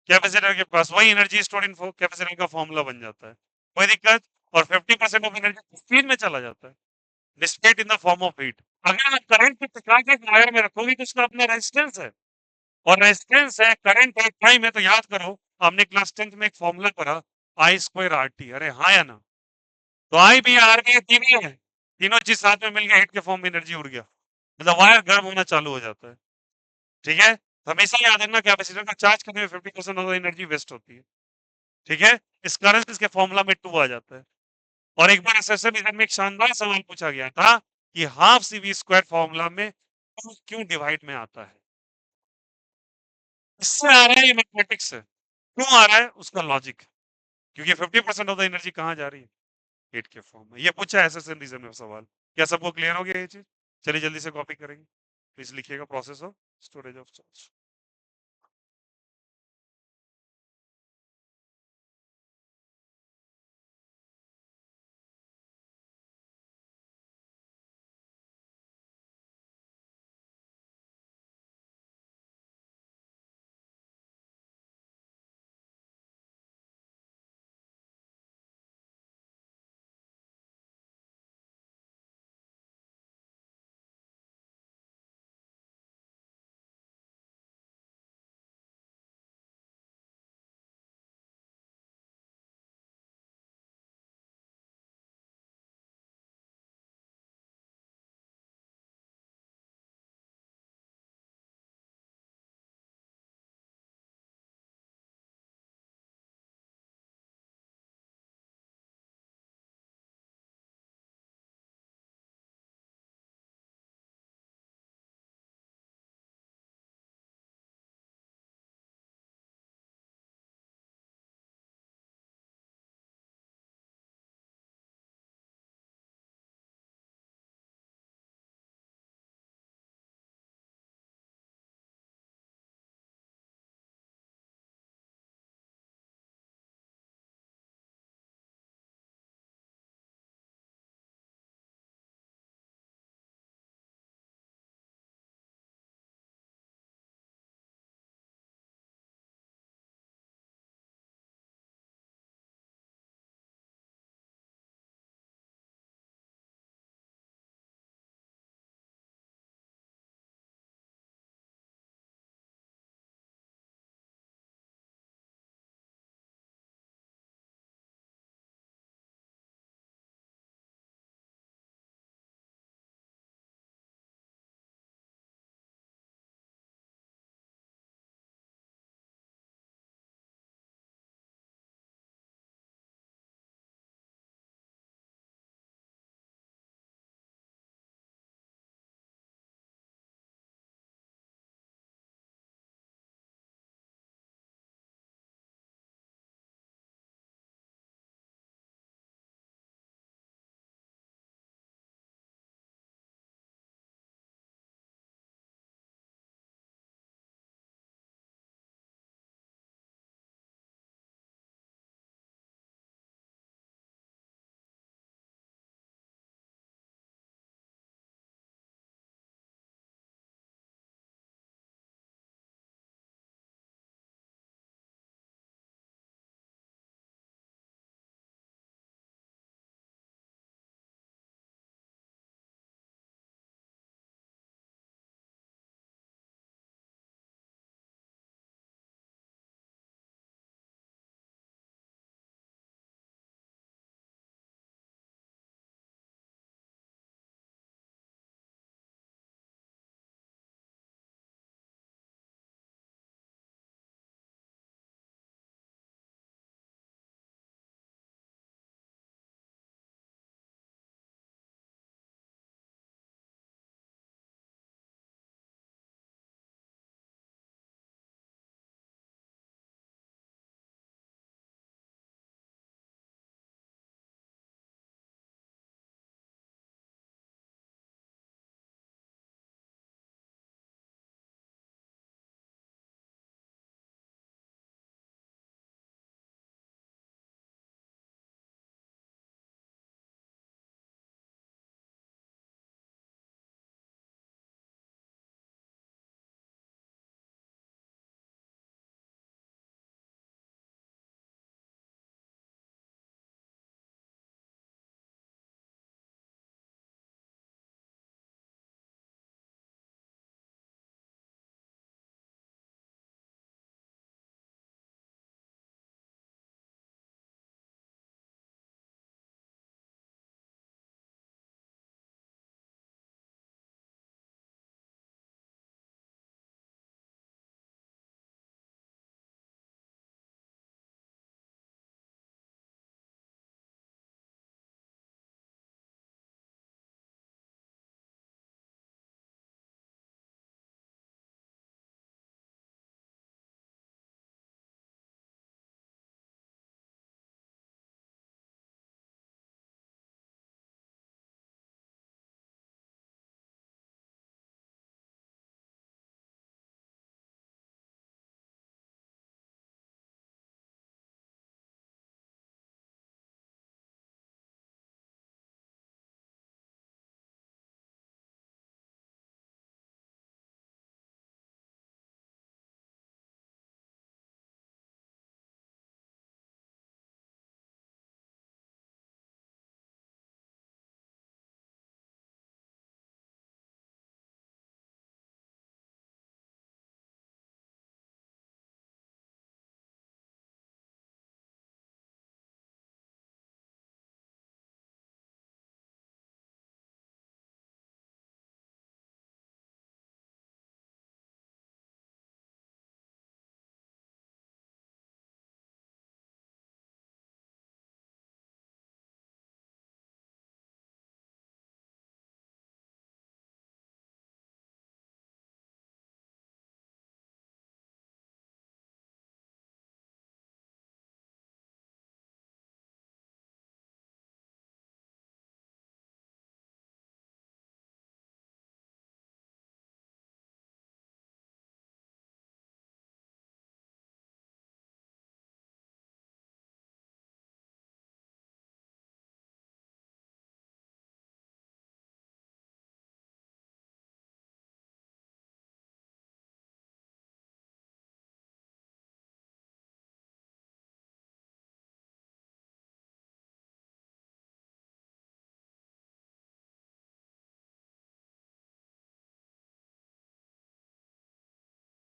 कैपेसिटर के पास। वही एनर्जी स्टोर्ड इन कैपेसिटर का फॉर्मूला बन जाता है, कोई दिक्कत? और 50% ऑफ एनर्जी स्पीड में चला जाता है, displayed in the form of heat. अगर आप करंट को टिका के वायर में रखोगे तो उसका अपना रेजिस्टेंस है, और रेजिस्टेंस है, करंट है, टाइम है। तो याद करो, हमने क्लास 10th में एक फॉर्मूला पढ़ा, I²RT। अरे हाँ या ना? तो आई भी आर भी तीनों है, तीनों चीज साथ में मिल गया, हीट के फॉर्म में एनर्जी उड़ गया, मतलब वायर गर्म होना चालू हो जाता है। ठीक है, तो हमेशा याद रखना कैपेसिटर का चार्ज करने में 50% ऑफ एनर्जी वेस्ट होती है। ठीक है, इस कारण से इसके फॉर्मूला में 2 आ जाता है। और एक बार एसएसएम एग्जाम में एक शानदार सवाल पूछा गया था कि हाफ CV² फॉर्मूला में क्यों डिवाइड में आता है। इससे आ रहा है ये मैथमेटिक्स से, क्यों आ रहा है उसका लॉजिक, क्योंकि 50% ऑफ द एनर्जी कहाँ जा रही है, हीट के फॉर्म में। ये पूछा है एसएसएम रीजन में सवाल। क्या सबको क्लियर हो गया ये चीज? चलिए जल्दी से कॉपी करेंगे, प्लीज लिखिएगा process of storage of charge.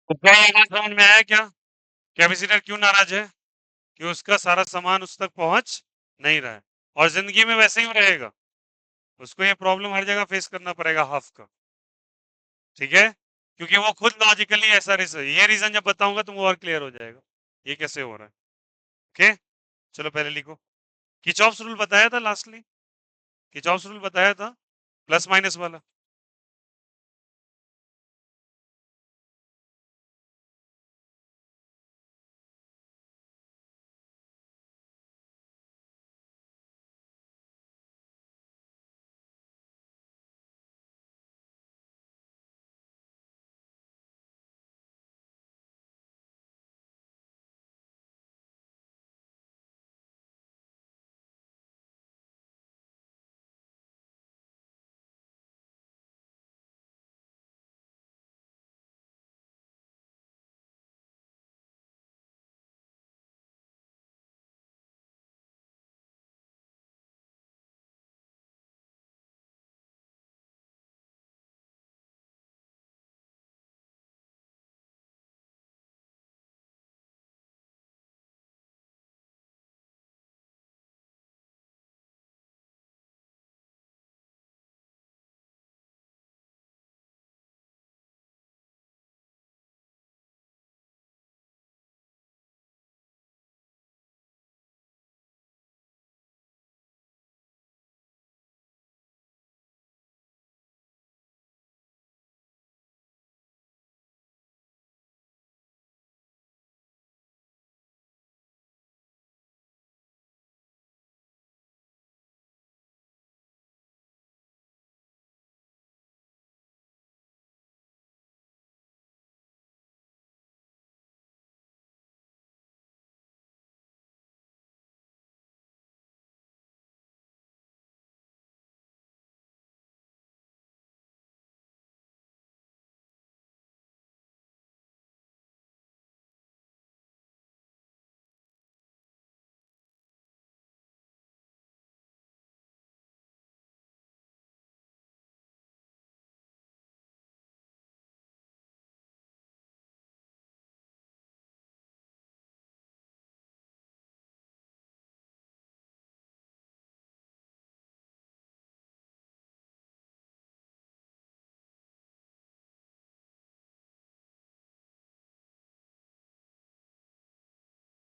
तो क्या ये बात समझ में आया क्या? कैपेसिटर क्यों नाराज है? कि उसका सारा सामान उस तक पहुंच नहीं रहा है, और जिंदगी में वैसे ही रहेगा, उसको ये प्रॉब्लम हर जगह फेस करना पड़ेगा हाफ का। ठीक है, क्योंकि वो खुद लॉजिकली ऐसा रीजन, ये रीजन जब बताऊंगा तुमको और क्लियर हो जाएगा ये कैसे हो रहा है। ओके, चलो पहले लिखो। किचॉफ्स रूल बताया था लास्टली, किचॉफ्स रूल बताया था, प्लस माइनस वाला।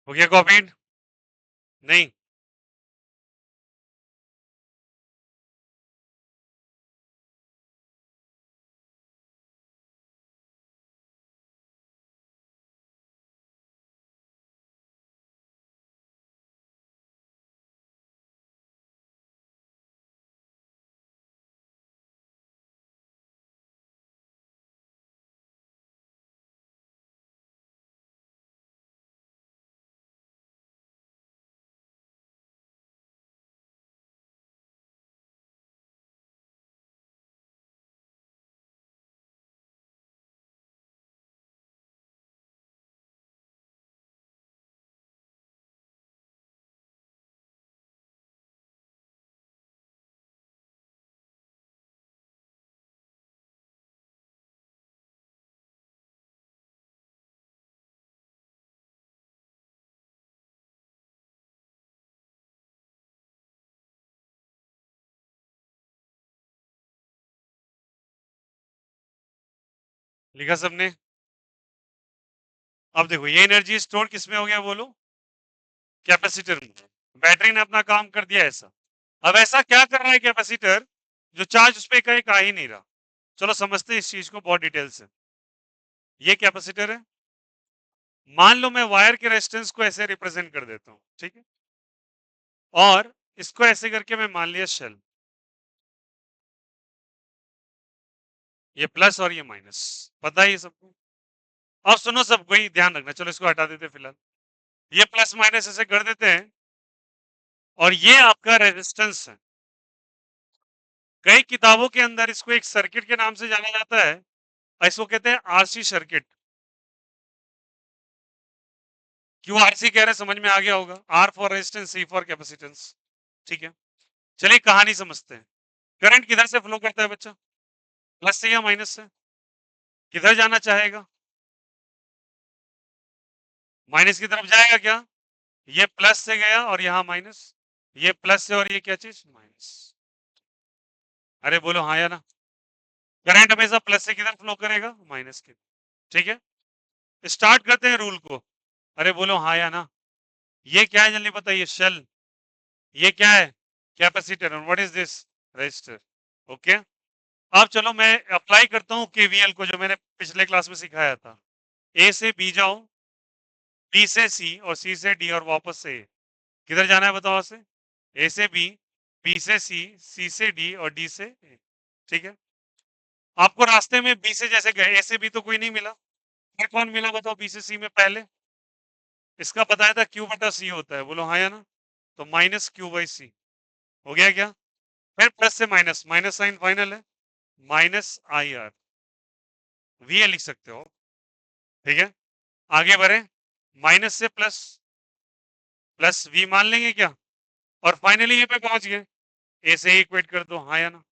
हो गया कॉपीड? नहीं, लिखा सबने? अब देखो ये एनर्जी स्टोर किसमें हो गया बोलो? कैपेसिटर में। बैटरी ने अपना काम कर दिया ऐसा। अब ऐसा क्या कर रहा है कैपेसिटर, जो चार्ज उस पर कहीं आ ही नहीं रहा? चलो समझते हैं इस चीज को बहुत डिटेल से। ये कैपेसिटर है, मान लो मैं वायर के रेजिस्टेंस को ऐसे रिप्रेजेंट कर देता हूँ, ठीक है, और इसको ऐसे करके मैं मान लिया शेल, ये प्लस और ये माइनस, पता है ये सबको? अब सुनो सबको, ही ध्यान रखना, चलो इसको हटा देते फिलहाल, ये प्लस माइनस ऐसे कर देते हैं, और ये आपका रेजिस्टेंस है। कई किताबों के अंदर इसको एक सर्किट के नाम से जाना जाता है, इसको कहते हैं आरसी सर्किट। क्यों आरसी कह रहे हैं समझ में आ गया होगा, R for resistance, C for capacitance. ठीक है, चलिए कहानी समझते हैं। करंट किधर से फ्लो करता है बच्चा? प्लस से या माइनस से? किधर जाना चाहेगा? माइनस की तरफ जाएगा क्या? ये प्लस से गया और यहाँ माइनस, ये प्लस से और ये क्या चीज माइनस। अरे बोलो हाँ या ना। करंट हमेशा प्लस से किधर फ्लो करेगा? माइनस के। ठीक है, स्टार्ट करते हैं रूल को। अरे बोलो हाँ या ना। ये क्या है जल्दी बताइए? शेल। ये क्या है? Capacitor. What is this? Register. Okay, अब चलो मैं अप्लाई करता हूँ केवीएल को, जो मैंने पिछले क्लास में सिखाया था। ए से बी जाओ, बी से सी और सी से डी और वापस से ए। किधर जाना है बताओ से? ए से बी से सी से डी और डी से ए। ठीक है, आपको रास्ते में बी से जैसे गए, ए से बी तो कोई नहीं मिला, फिर कौन मिला बताओ बी से सी में? पहले इसका बताया था क्यू बटा सी होता है, बोलो हाँ या ना। तो माइनस क्यू बाई सी हो गया क्या? फिर प्लस से माइनस, माइनस साइन फाइनल है, minus I are, V A लिख सकते हो। ठीक है, आगे बढ़े, माइनस से प्लस, प्लस वी मान लेंगे क्या? और फाइनली ये पे पहुंच गए, ए से ही इक्वेट कर दो, हाँ या ना।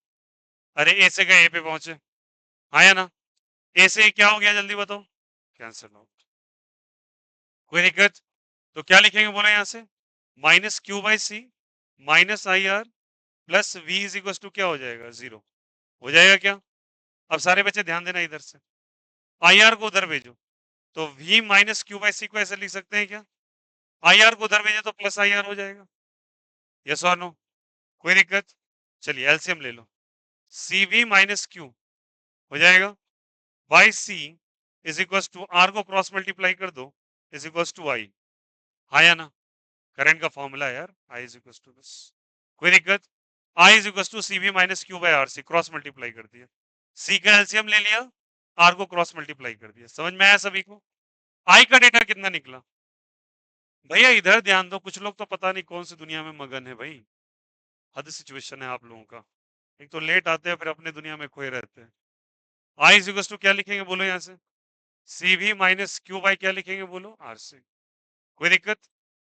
अरे ए से गए ए पे पहुंचे, हाँ या ना। ए से क्या हो गया जल्दी बताओ? Cancel out. कोई दिक्कत? तो क्या लिखेंगे बोलो यहाँ से? Minus Q by C minus I R plus V is equal to क्या हो जाएगा? जीरो हो जाएगा क्या? अब सारे बच्चे ध्यान देना, इधर से आई आर को उधर भेजो, तो वी माइनस क्यू बाई सी को ऐसे लिख सकते हैं क्या? आई आर को उधर भेजे तो प्लस आई आर हो जाएगा। यस और नो? कोई दिक्कत? चलिए एलसीएम ले लो, सी वी माइनस क्यू हो जाएगा by C is equal to R को क्रॉस मल्टीप्लाई कर दो इज इक्वल टू आई, हाँ या ना। करंट का फॉर्मूला है यार, I is equal to this. कोई दिक्कत? I is equal to C V minus Q by R C, cross multiply कर दिया, सी का एलसीएम ले लिया, आर को क्रॉस मल्टीप्लाई कर दिया। समझ में आया सभी को? आई का डेटा कितना निकला? भैया इधर ध्यान दो, कुछ लोग तो पता नहीं कौन सी दुनिया में मगन है भाई, हद सिचुएशन है आप लोगों का। एक तो लेट आते हैं, फिर अपने दुनिया में खोए रहते हैं। आई इज इक्वल टू क्या लिखेंगे बोलो यहाँ से? C V minus Q by क्या लिखेंगे बोलो? R C. कोई दिक्कत?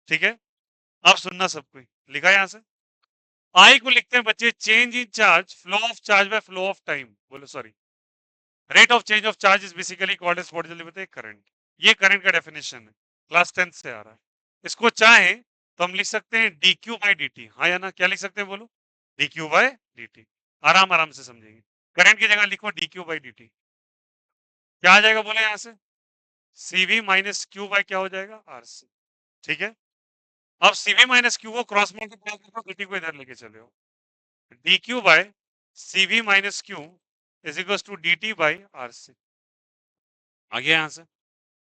ठीक है, अब सुनना सब कोई, लिखा यहाँ से। आई को लिखते हैं बच्चे change in charge, flow of charge by flow of time, बोलो sorry, rate of change of charge is basically called as, what जल्दी बताइए? करंट। ये करंट का डेफिनेशन है, क्लास 10th से आ रहा है। इसको चाहे तो हम लिख सकते हैं D Q by D T, हाँ या ना? क्या लिख सकते हैं बोलो? D Q by D T. आराम आराम से समझेंगे। करंट की जगह लिखो D Q by D T, क्या आ जाएगा बोले यहाँ से? C V minus Q by क्या हो जाएगा? R C. ठीक है, अब सी वी माइनस क्यू को क्रॉस मल्टीप्लाई करो, डी टी को इधर लेके चले हो, D Q by C V minus Q is equal to D T by R C. आ गया यहाँ से?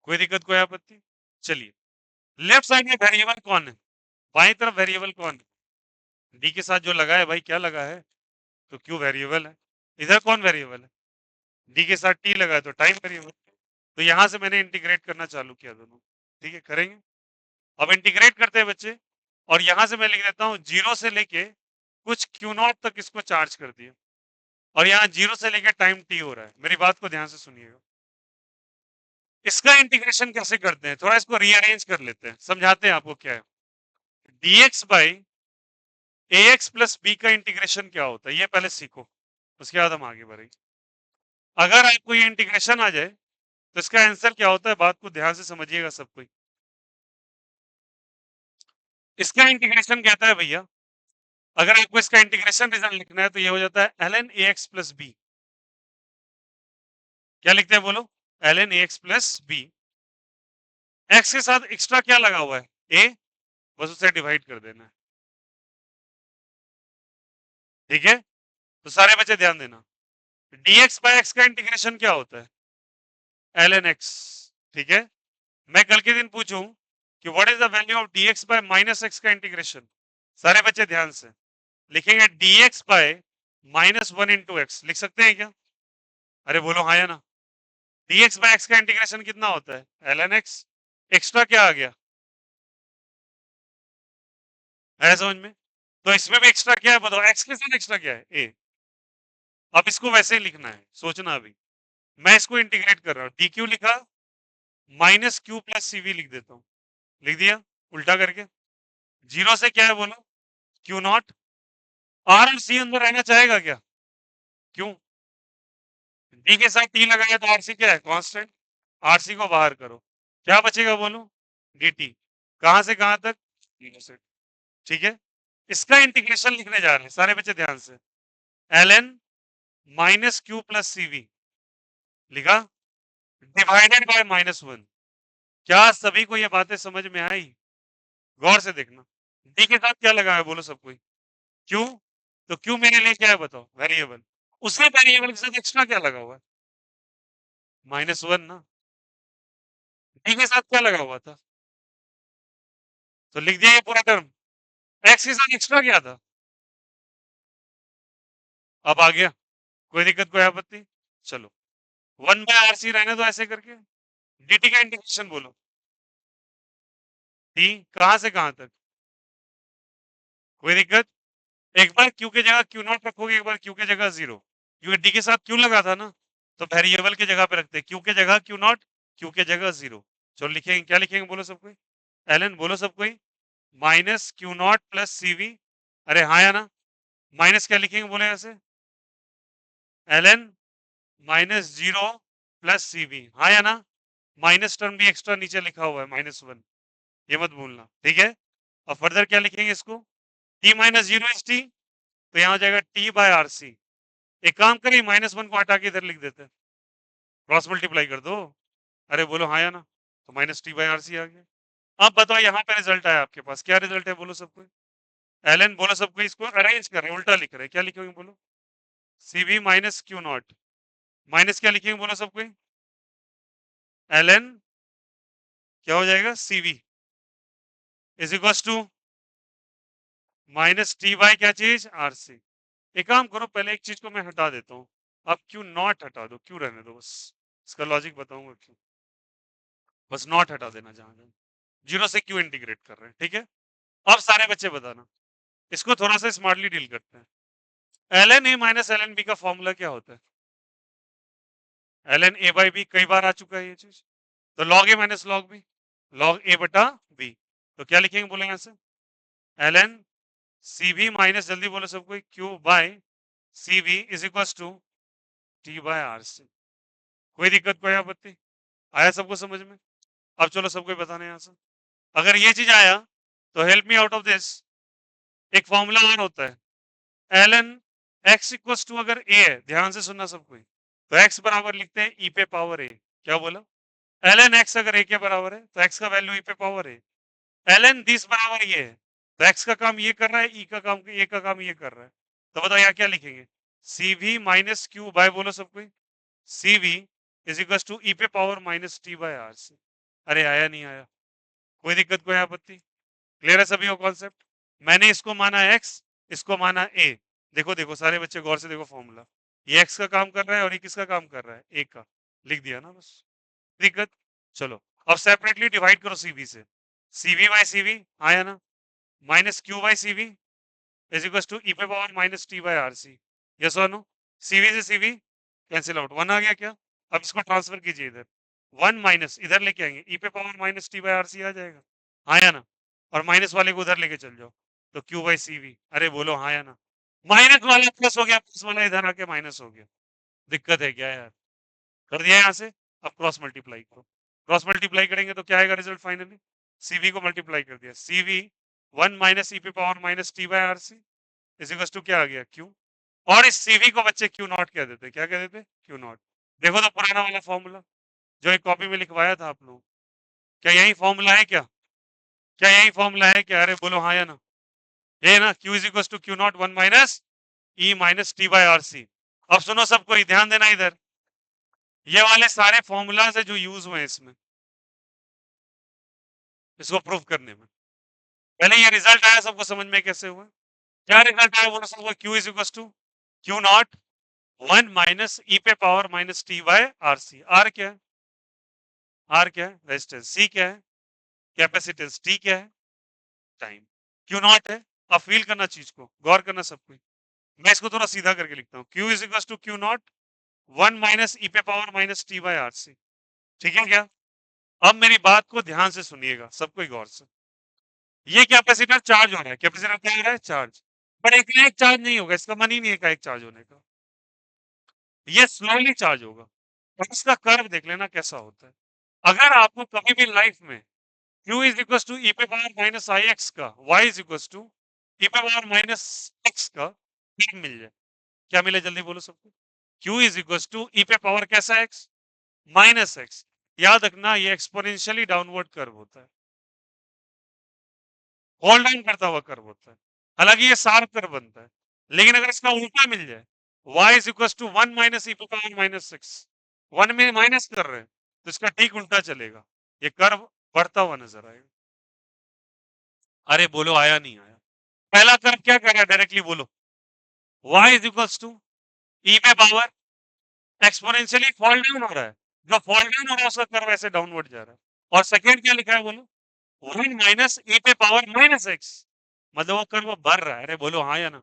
कोई दिक्कत, कोई आपत्ति? चलिए, लेफ्ट साइड में वेरिएबल कौन है? बाई तरफ वेरिएबल कौन है? डी के साथ जो लगा है भाई, क्या लगा है? तो क्यू वेरिएबल है। इधर कौन वेरिएबल है? डी के साथ टी लगा है तो टाइम वेरिएबल। तो यहां से मैंने इंटीग्रेट करना चालू किया दोनों। ठीक है, करेंगे। अब इंटीग्रेट करते हैं बच्चे, और यहां से मैं लिख देता हूं जीरो से लेके कुछ क्यू नॉट तक इसको चार्ज कर दिया, और यहाँ जीरो से लेके टाइम टी हो रहा है। मेरी बात को ध्यान से सुनिएगा। इसका इंटीग्रेशन कैसे करते हैं? थोड़ा इसको रीअरेंज कर लेते हैं, समझाते हैं आपको क्या है। dx by A X plus B का इंटीग्रेशन क्या होता है, ये पहले सीखो, उसके बाद हम आगे बढ़ेंगे। अगर आपको ये इंटीग्रेशन आ जाए तो इसका आंसर क्या होता है, बात को ध्यान से समझिएगा सब कोई। इसका इंटीग्रेशन कहता है भैया, अगर आपको इसका इंटीग्रेशन रिजल्ट लिखना है तो ये हो जाता है ln ax प्लस बी। क्या लिखते हैं बोलो? ln ax plus B. X के साथ एक्स्ट्रा क्या लगा हुआ है? a, बस उसे डिवाइड कर देना है। ठीक है, तो सारे बच्चे ध्यान देना, dx बाय x का इंटीग्रेशन क्या होता है? ln x। ठीक है, मैं कल के दिन पूछूं कि what is the value of dx bye minus x का इंटीग्रेशन, सारे बच्चे ध्यान से लिखेंगे dx bye minus one into x, लिख सकते हैं क्या? अरे बोलो हाँ या ना। dx बाय x का इंटीग्रेशन कितना होता है? ln x। एक्स्ट्रा क्या आ गया है समझ में? तो इसमें भी एक्स्ट्रा क्या है बताओ? x के साथ एक्स्ट्रा क्या है? a। अब इसको वैसे ही लिखना है, सोचना अभी। मैं इसको इंटीग्रेट कर रहा हूँ, डी क्यू लिखा, minus Q plus C V लिख देता हूँ, लिख दिया उल्टा करके। जीरो से क्या है बोलो? Q not. आर और सी अंदर रहना चाहेगा क्या? क्यों? डी के साथ टी लगाया तो आरसी क्या है? कांस्टेंट। आरसी को बाहर करो, क्या बचेगा बोलो? dt। कहां से कहां तक? 0 से। ठीक है, इसका इंटीग्रेशन लिखने जा रहे हैं सारे बच्चे ध्यान से। ln minus Q plus CV लिखा, डिवाइडेड बाय -1। क्या सभी को ये बातें समझ में आई? गौर से देखना। डी के साथ क्या लगा है बोलो सब कोई? क्यू। तो क्यू मेरे लिए क्या है बताओ? वेरिएबल। उसी वेरिएबल के साथ एक्स्ट्रा क्या लगा हुआ है? -1 ना। डी के साथ क्या लगा हुआ था? तो लिख दिया ये पूरा टर्म। एक्स के साथ एक्स्ट्रा क्या था? अब आ गया, कोई दिक्कत कोई आपत्ति? चलो, 1/RC रहने दो ऐसे करके। dt का इंटीग्रेशन बोलो। डी कहां से कहां तक? कोई दिक्कत? एक बार क्यू की जगह क्यू नॉट रखोगे, एक बार क्यू की जगह 0, क्योंकि डी के साथ क्यू लगा था ना, तो वेरिएबल की जगह पे रखते, क्यू की जगह क्यू नॉट, क्यू की जगह 0। चलो लिखेंगे, क्या लिखेंगे बोलो सब कोई? एलन बोलो सब कोई। Minus Q not plus CV. अरे हाँ या ना? माइनस क्या लिखेंगे बोले ऐसे? एलन माइनस 0 प्लस सीवी, हाँ या ना? माइनस टर्म भी एक्स्ट्रा नीचे लिखा हुआ है -1, ये मत भूलना, ठीक है? अब फर्दर क्या लिखेंगे इसको? टी माइनस 0 इज टी, तो यहाँ हो जाएगा टी बाय आर सी। एक काम करें, -1 को हटा के इधर लिख देते हैं, क्रॉस मल्टीप्लाई कर दो। अरे बोलो हाँ या ना? तो minus T by R C आ गया। अब बताओ यहाँ पे रिजल्ट आया आपके पास, क्या रिजल्ट है बोलो सबको? एलन बोलो सबको, इसको अरेंज कर रहे हैं, उल्टा लिख रहे हैं, क्या लिखोगे बोलो? CV minus Q naught, minus क्या लिखेंगे बोलो सबको? एलन क्या हो जाएगा? CV is equal to minus T by क्या चीज? R C. एक काम करो, पहले एक चीज को मैं हटा देता हूँ, अब क्यू नॉट हटा दो, क्यू रहने दो बस, इसका लॉजिक बताऊंगा क्यों। बस नॉट हटा देना जहां जहां, 0 से क्यू इंटीग्रेट कर रहे हैं, ठीक है? अब सारे बच्चे बताना, इसको थोड़ा सा स्मार्टली डील करते हैं। ln a minus ln b का फॉर्मूला क्या होता है? ln a बाई बी, कई बार आ चुका है ये चीज। तो log a minus log b, log a बटा b। तो क्या लिखेंगे बोले यहां से? ln cv माइनस, जल्दी बोलो सब कोई, q by cv is equal to t by R C. कोई दिक्कत कोई आपत्ति? आया सबको समझ में? अब चलो सबको बताने यहाँ से, अगर ये चीज आया तो help me out of this. एक फॉर्मूला और होता है, ln x इक्वल टू, अगर a है, ध्यान से सुनना सब कोई, तो x बराबर लिखते हैं e पे पावर a। क्या बोला? ln x अगर a के बराबर है तो x का वैल्यू e पे पावर है। ln दिस बराबर ये है, तो x का काम ये कर रहा है, e का काम, a का काम ये कर रहा है। तो बताओ यहाँ क्या लिखेंगे? cv माइनस क्यू बाय, बोलो सब कोई, cv is equal to e पे power minus t by R C. अरे आया नहीं आया? कोई दिक्कत कोई आपत्ति? क्लियर है सभी को कॉन्सेप्ट? मैंने इसको माना x, इसको माना a। देखो देखो सारे बच्चे गौर से देखो फॉर्मूला, ये x का काम कर रहा है और ये किसका काम कर रहा है? a का। लिख दिया ना बस, दिक्कत? चलो, अब सेपरेटली डिवाइड करो cv से, cv बाय cv आया ना, minus q by cv is equal to e पे power minus t by R C. Yes और नो? cv से cv कैंसिल आउट, 1 आ गया क्या? अब इसको ट्रांसफर कीजिए इधर, 1 माइनस इधर लेके आएंगे, e पे power minus t by R C आ जाएगा, हाँ या ना? और माइनस वाले को उधर लेके चल जाओ, तो q बाई सी वी। अरे बोलो हाँ या ना? माइनस वाला प्लस हो गया, प्लस वाला इधर आके माइनस हो गया, दिक्कत है क्या यार? कर दिया यहाँ से। अब क्रॉस मल्टीप्लाई करो, क्रॉस मल्टीप्लाई करेंगे तो क्या आएगा रिजल्ट फाइनली? सीवी को मल्टीप्लाई कर दिया, सीवी 1 माइनस ई पे power minus T by R C is equal to क्या आ गया? क्यू। और इस सीवी को बच्चे क्यू नॉट कह देते, क्या कह देते? Q not. देखो तो पुराना वाला फॉर्मूला जो एक कॉपी में लिखवाया था आप लोग, क्या यही फॉर्मूला है क्या? क्या यही फॉर्मूला है क्या? अरे बोलो हाँ या ना? ये ना, Q is equal to Q not 1 minus E minus T by R C. अब सुनो सबको, ध्यान देना इधर, ये वाले सारे फॉर्मूला है जो यूज हुए इसमें, इसको प्रूव करने में। पहले ये रिजल्ट आया, सबको समझ में कैसे हुआ? क्या रिजल्ट आया बोलो सबको? Q is equal to Q not 1 minus E पे power minus T by R C. R क्या है? आर क्या है? रेजिस्टेंस। सी क्या है? कैपेसिटेंस। टी क्या है? टाइम। क्यू नॉट है। अब फील करना चीज को, गौर करना सब कोई। मैं इसको थोड़ा सीधा करके लिखता हूँ, Q is equal to Q not 1 minus E पे power minus T by R C. ठीक है क्या? अब मेरी बात को ध्यान से सुनिएगा सब कोई गौर से। ये कैपेसिटर चार्ज हो रहा है, कैपेसिटर क्या हो रहा है? चार्ज। पर एक ना एक चार्ज नहीं होगा, इसका मन ही नहीं है का एक चार्ज होने का, ये स्लोली चार्ज होगा। और इसका कर्व देख लेना कैसा होता है। अगर आपको कभी भी लाइफ में Q इज इक्वल टू ई पे पावर माइनस आई एक्स का y इज इक्वल टू ई पे पावर माइनस एक्स का कर्व मिल जाए, क्या मिले जल्दी बोलो सबको। Q इज इक्वल टू ई पे पावर कैसा x माइनस एक्स। याद रखना ये एक्सपोनेंशियली डाउनवर्ड कर्व होता है, फॉल डाउन करता हुआ कर्व होता है, हालांकि ये शार्प कर्व बनता है। लेकिन अगर इसका उल्टा मिल जाए y is equal to one minus E पे पावर माइनस सिक्स, वन में माइनस कर रहे हैं तो इसका ठीक उल्टा चलेगा, ये कर्व बढ़ता हुआ नजर आएगा। अरे बोलो आया नहीं आया। पहला कर्व क्या कर रहा है डायरेक्टली बोलो, y इज इक्वल टू ई पे पावर एक्सपोनेंशियली फॉल डाउन हो रहा है, जो फॉल डाउन हो रहा है उसका कर्व ऐसे डाउनवर्ड जा रहा है। और सेकेंड क्या लिखा है बोलो, वन माइनस ई पे पावर माइनस एक्स, मतलब वो कर्व बढ़ रहा है। अरे बोलो हाँ या ना।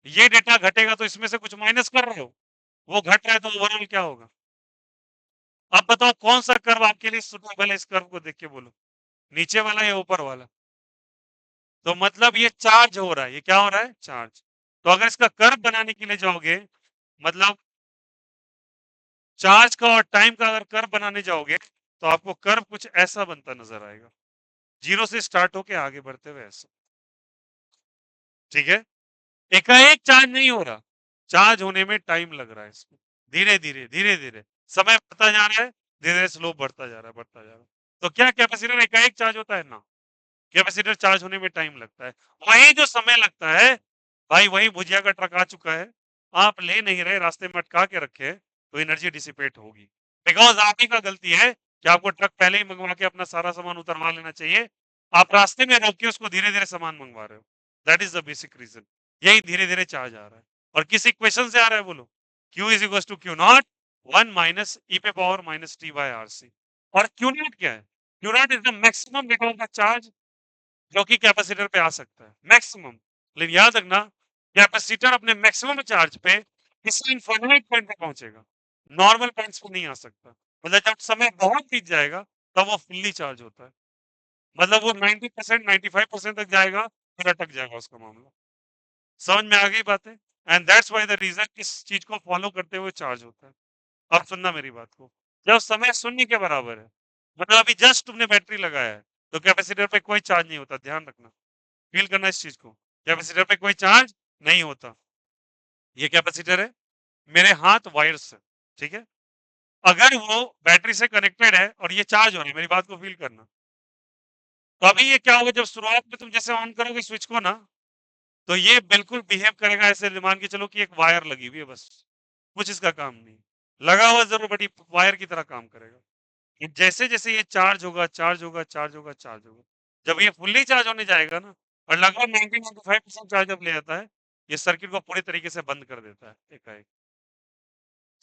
ये डेटा घटेगा तो इसमें से कुछ माइनस कर रहे हो, वो घट रहा है तो ओवरऑल क्या होगा। अब बताओ कौन सा कर्व आपके लिए सुटेबल है, इस कर्व को देख के बोलो, नीचे वाला या ऊपर वाला। तो मतलब ये चार्ज हो रहा है, ये क्या हो रहा है चार्ज। तो अगर इसका कर्व बनाने के लिए जाओगे, मतलब चार्ज का और टाइम का अगर कर्व बनाने जाओगे तो आपको कर्व कुछ ऐसा बनता नजर आएगा, जीरो से स्टार्ट होके आगे बढ़ते हुए ऐसा। ठीक है, एकाएक चार्ज नहीं हो रहा, चार्ज होने में टाइम लग रहा है इसको, धीरे धीरे धीरे धीरे समय बढ़ता जा रहा है, धीरे धीरे स्लोप बढ़ता जा रहा है बढ़ता जा रहा है। तो क्या कैपेसिटर एकाएक चार्ज होता है ना, कैपेसिटर चार्ज होने में टाइम लगता है। वही जो समय लगता है भाई, वही भुजिया का ट्रक आ चुका है, आप ले नहीं रहे, रास्ते में अटका के रखे, तो एनर्जी डिसिपेट होगी। बिकॉज आप ही का गलती है कि आपको ट्रक पहले ही मंगवा के अपना सारा सामान उतरवा लेना चाहिए, आप रास्ते में रोक के उसको धीरे धीरे सामान मंगवा रहे हो। That is the basic reason, यही धीरे धीरे चार्ज आ रहा है। और किस इक्वेशन से आ रहा है बोलो, Q is equal to Q not one minus E पे power minus T by R C. और क्यू नॉट क्या है, Q not is the maximum rate of the charge जो कि कैपेसिटर पे आ सकता है, मैक्सिमम। लेकिन याद रखना कैपेसिटर अपने मैक्सिमम चार्ज पे किसी इनफाइनाइट पॉइंट पे पहुंचेगा, नॉर्मल पॉइंट्स पे नहीं आ सकता। मतलब जब समय बहुत बीत जाएगा तब वो फुल्ली चार्ज होता है, मतलब वो 90% 95% तक जाएगा, फिर अटक जाएगा उसका मामला। समझ में आ गई बातें। And that's why the reason इस चीज को फॉलो करते हुए चार्ज होता है। अब सुनना मेरी बात को, जब समय शून्य के बराबर है, मतलब अभी जस्ट तुमने बैटरी लगाया है, तो कैपेसिटर पे कोई चार्ज नहीं होता, ध्यान रखना, फील करना इस चीज को। कैपेसिटर पे कोई चार्ज नहीं होता, ये कैपेसिटर है, मेरे हाथ वायर्स है, ठीक है। अगर वो बैटरी से कनेक्टेड है और ये चार्ज हो रही है, मेरी बात को फील करना, तो अभी ये क्या होगा, जब शुरुआत में तुम जैसे ऑन करोगे स्विच को ना, तो ये बिल्कुल बिहेव करेगा ऐसे, मान के चलो कि एक वायर लगी हुई है बस, कुछ इसका काम नहीं, लगा हुआ जरूर बड़ी वायर की तरह काम करेगा। कि जैसे जैसे ये चार्ज होगा चार्ज होगा चार्ज होगा चार्ज होगा, जब ये फुल्ली चार्ज होने जाएगा ना, और लगभग 90-95% चार्ज जब ले आता है, ये सर्किट को पूरी तरीके से बंद कर देता है एकाएक,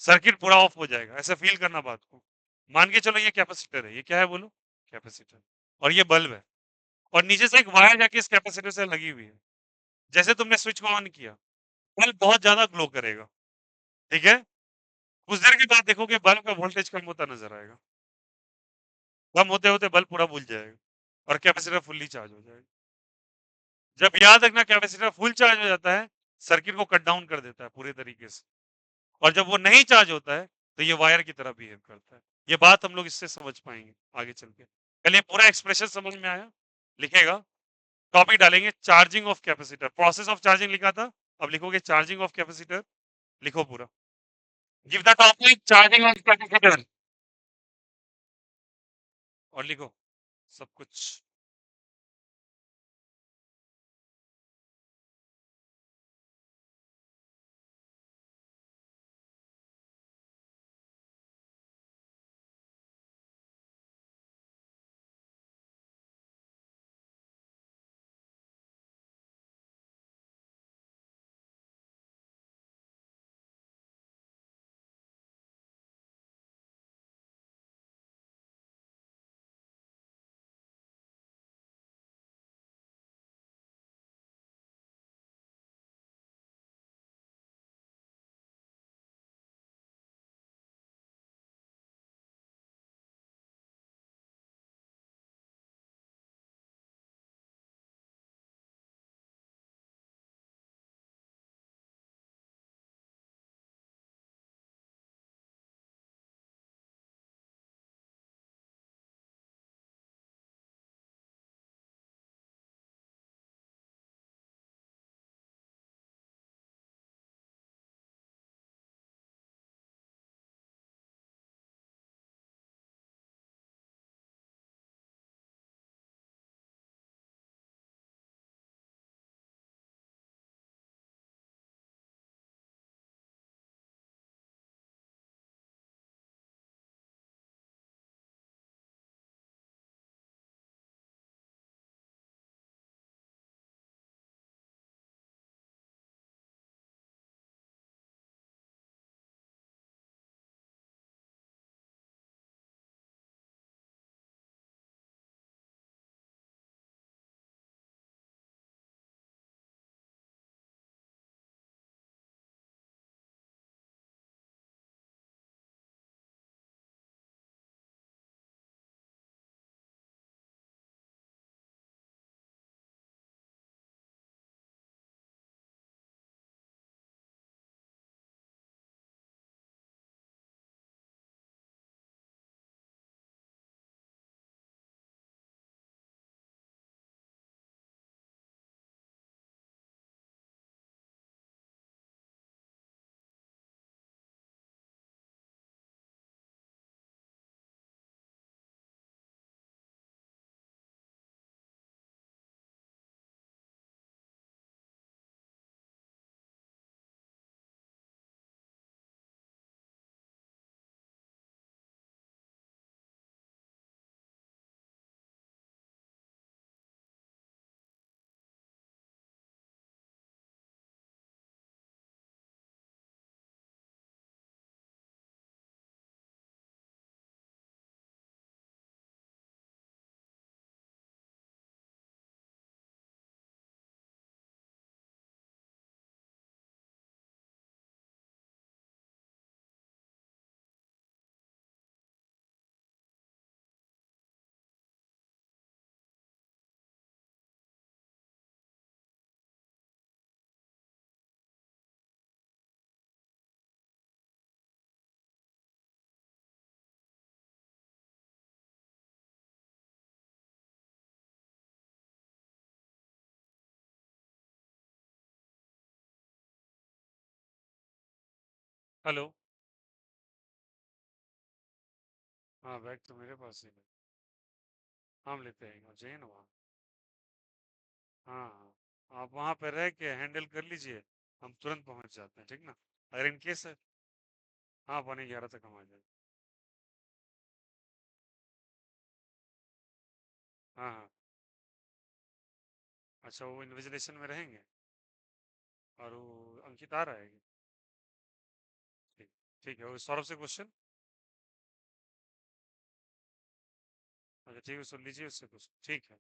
सर्किट पूरा ऑफ हो जाएगा, ऐसे फील करना बात को। मान के चलो ये कैपेसिटर है, ये क्या है बोलो, कैपेसिटर, और ये बल्ब है, और नीचे से एक वायर जाके इस कैपेसिटर से लगी हुई है। जैसे तुमने स्विच को ऑन किया, बल्ब बहुत ज्यादा ग्लो करेगा, ठीक है। कुछ देर के बाद देखोगे बल्ब का वोल्टेज कम होता नजर आएगा, कम होते होते बल्ब पूरा बुझ जाएगा और कैपेसिटर फुल्ली चार्ज हो जाएगा। जब याद रखना कैपेसिटर फुल चार्ज हो जाता है, सर्किट को कट डाउन कर देता है पूरे तरीके से, और जब वो नहीं चार्ज होता है तो ये वायर की तरह बिहेव करता है। ये बात हम लोग इससे समझ पाएंगे आगे चल के। पहले पूरा एक्सप्रेशन समझ में आया, लिखेगा, टॉपिक डालेंगे charging of capacitor, process of charging लिखा था, अब लिखोगे चार्जिंग ऑफ कैपेसिटर, लिखो पूरा, give the topic charging of capacitor, और लिखो सब कुछ। हेलो। हाँ, बैग तो मेरे पास ही है। हम लेते हैं, चाहिए ना वहाँ। हाँ हाँ, आप वहाँ पे रह के हैंडल कर लीजिए, हम तुरंत पहुँच जाते हैं, ठीक ना। अगर इन केस है। हाँ, 11:15 तक हम आ जाएंगे। हाँ हाँ। अच्छा, वो इन्विजिलेशन में रहेंगे। और वो अंकित आ रहा है। ठीक। ठीक है, वो सौरभ से क्वेश्चन। अच्छा ठीक है, सुन लीजिए उससे कुछ, ठीक है।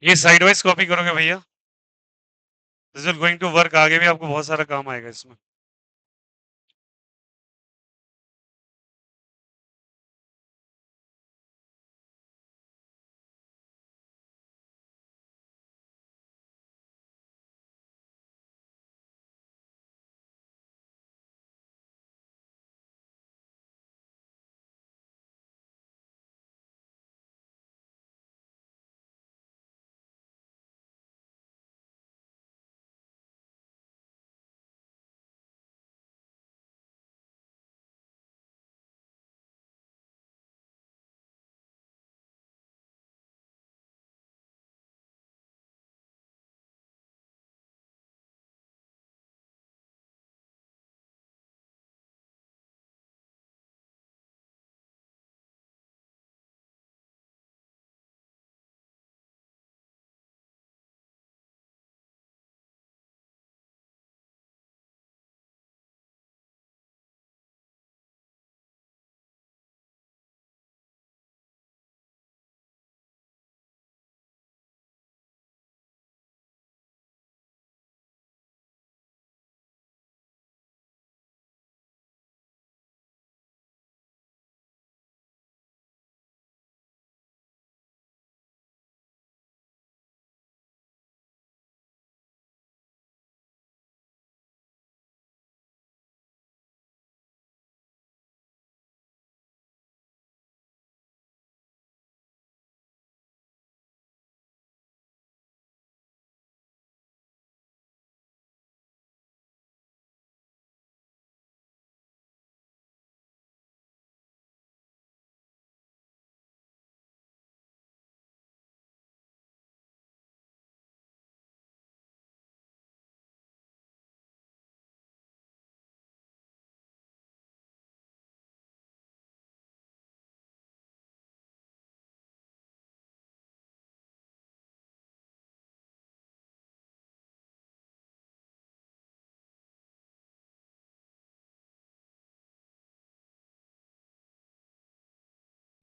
ये साइड वाइज कॉपी करोगे भैया? This will going to work, आगे भी आपको बहुत सारा काम आएगा इसमें।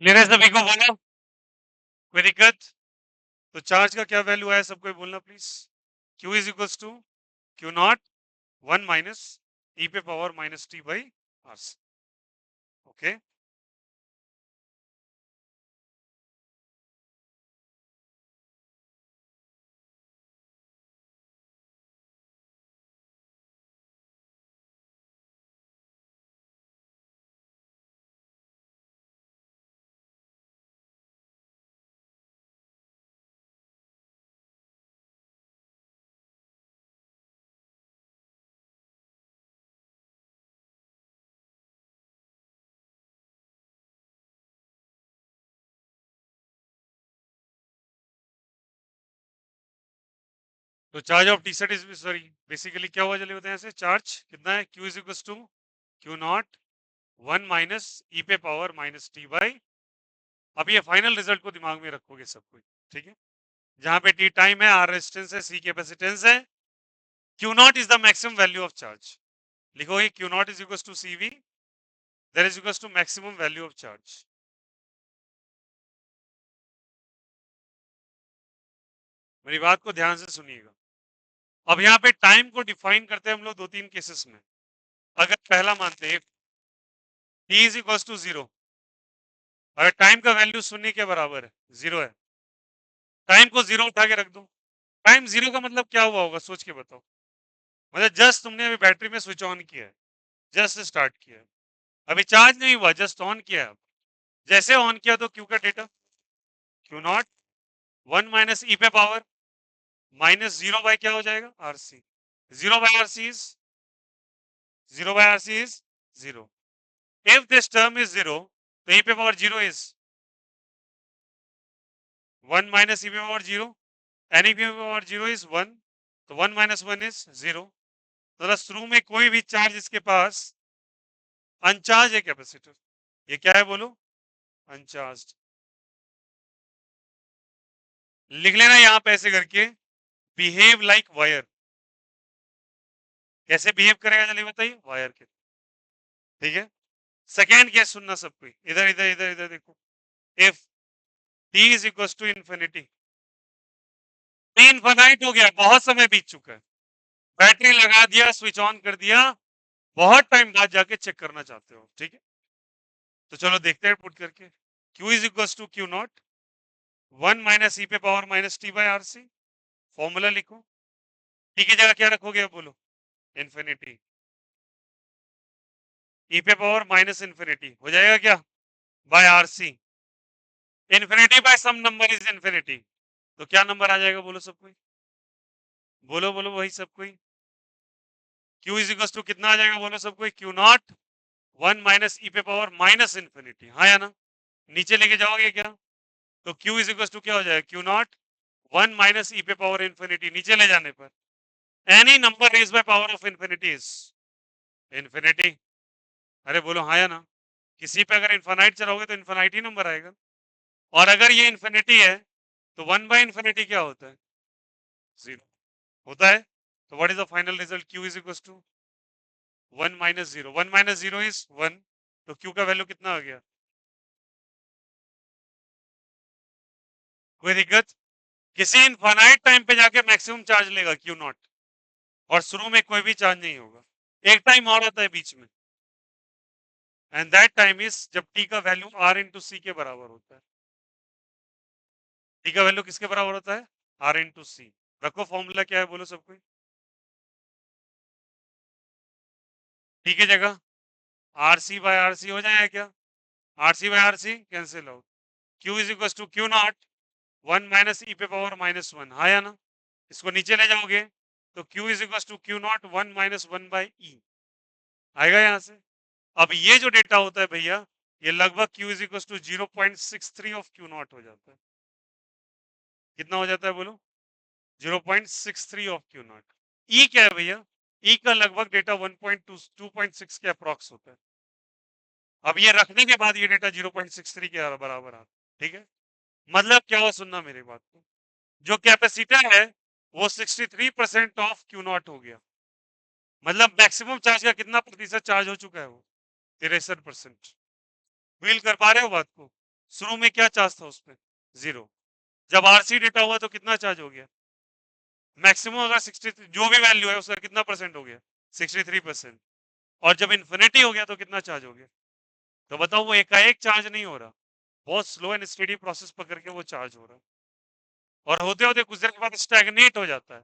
क्लियर है सभी को? बोलो, कोई दिक्कत? तो चार्ज का क्या वैल्यू आया सबको बोलना please. Q is equals to Q not 1 minus E पे power minus T by R C. Okay, तो charge of T set is sorry basically क्या हुआ चलिए बताएं यहाँ से। चार्ज कितना है? Q is equals to Q not 1 minus E पे पावर माइनस टी बाई। अब ये फाइनल रिजल्ट को दिमाग में रखोगे सब कुछ, ठीक है? जहां पे टी टाइम है, आर रेजिस्टेंस है, सी कैपेसिटेंस है, Q not is the maximum value of charge. लिखोगे Q not is equals to C V, that is equals to maximum value of charge. मेरी बात को ध्यान से सुनिएगा। अब यहाँ पे टाइम को डिफाइन करते हैं हम लोग दो तीन केसेस में। अगर पहला मानते हैं T is equals to zero, अगर टाइम का वैल्यू शून्य के बराबर है, जीरो है, टाइम को जीरो उठा के रख दो। टाइम जीरो का मतलब क्या हुआ होगा सोच के बताओ। मतलब जस्ट तुमने अभी बैटरी में स्विच ऑन किया है, जस्ट स्टार्ट किया है, अभी चार्ज नहीं हुआ, जस्ट ऑन किया है। जैसे ऑन किया तो क्यू का data Q not 1 minus E पे पावर माइनस जीरो बाय क्या हो जाएगा? R C. Zero by R C is zero by R C is zero. If this term is zero तो ई पे power zero is 1 minus E पे पावर जीरो, एन ई पे पावर जीरो इज 1, तो 1 माइनस 1 इज जीरो। तो शुरू में कोई भी चार्ज इसके पास अनचार्ज है कैपेसिटर, ये क्या है बोलो? अनचार्ज। लिख लेना यहां पे ऐसे करके, बिहेव लाइक वायर। कैसे बिहेव करेगा जल्दी बताइए? वायर के, ठीक है? सेकेंड केस सुनना सब कोई, इधर इधर इधर इधर देखो। If T is equal to infinity, T infinite हो गया, बहुत समय बीत चुका है, बैटरी लगा दिया, स्विच ऑन कर दिया, बहुत टाइम बाद जाके चेक करना चाहते हो, ठीक है? तो चलो देखते हैं पुट करके। Q is equal to Q not 1 minus E पे power minus T by R C. Formula लिखो, टी की जगह क्या रखोगे अब बोलो? इंफिनिटी। ई पे पावर माइनस इंफिनिटी हो जाएगा क्या? By R C. Infinity by some number is infinity, तो क्या नंबर आ जाएगा बोलो सब कोई? बोलो बोलो वही सब कोई। Q इज इक्वल टू कितना आ जाएगा बोलो सब कोई? क्यू नॉट 1 माइनस ई पे पावर माइनस इंफिनिटी, हाँ या ना? नीचे लेके जाओगे क्या? तो Q इज इक्वल टू क्या हो जाएगा? क्यू नॉट 1 माइनस ई पे पावर इंफिनिटी, नीचे ले जाने पर any number raise by power of infinity is infinity. अरे बोलो हाँ या ना? किसी पे अगर इन्फानाइट चलाओगे तो इन्फानाइट ही नंबर आएगा, और अगर ये इंफिनिटी है तो 1 बाय इंफिनिटी क्या होता है? जीरो होता है। तो what is the final result? Q is equal to 1 minus zero, 1 minus zero is 1, तो Q का वैल्यू कितना आ गया? कोई दिक्कत? किसी इनफाइनाइट टाइम पे जाके मैक्सिमम चार्ज लेगा क्यू नॉट, और शुरू में कोई भी चार्ज नहीं होगा। एक टाइम और आता है बीच में, एंड दैट टाइम इज जब टी का वैल्यू आर इंटू सी के बराबर होता है। टी का वैल्यू किसके बराबर होता है? आर इंटू सी। रखो फॉर्मूला क्या है बोलो सब कोई। टी की जगह R C by R C हो जाएगा क्या? R C by R C cancel out. Q is equal to Q not 1 minus E पे पावर माइनस 1, हाँ या ना? इसको नीचे ले जाओगे तो Q is equal to Q not 1 minus 1 by E आएगा यहाँ से। अब ये जो डेटा होता है भैया, ये लगभग Q is equal to 0.63 of Q naught हो जाता है। कितना हो जाता है बोलो? 0.63 ऑफ क्यू नॉट। ई क्या है भैया? ई का लगभग डेटा 1.2 2.6 के अप्रॉक्स होता है। अब ये रखने के बाद ये डेटा 0.63 के बराबर आता है, ठीक है? मतलब क्या हुआ सुनना मेरी बात को, जो कैपेसिटर है वो 63% ऑफ क्यू नॉट हो गया। मतलब मैक्सिमम चार्ज का कितना प्रतिशत चार्ज हो चुका है? वो 63%। फील कर पा रहे हो बात को? शुरू में क्या चार्ज था उस पर? 0। जब आरसी डेटा हुआ तो कितना चार्ज हो गया? मैक्सिमम अगर 63, जो भी वैल्यू है उसका कितना परसेंट हो गया? 63%। और जब इन्फिनिटी हो गया तो कितना चार्ज हो गया? तो बताओ, वो एकाएक चार्ज नहीं हो रहा, बहुत स्लो एंड स्टेडी प्रोसेस पकड़ के वो चार्ज हो रहा है। और होते होते कुछ देर के बाद स्टैग्नेट हो जाता है,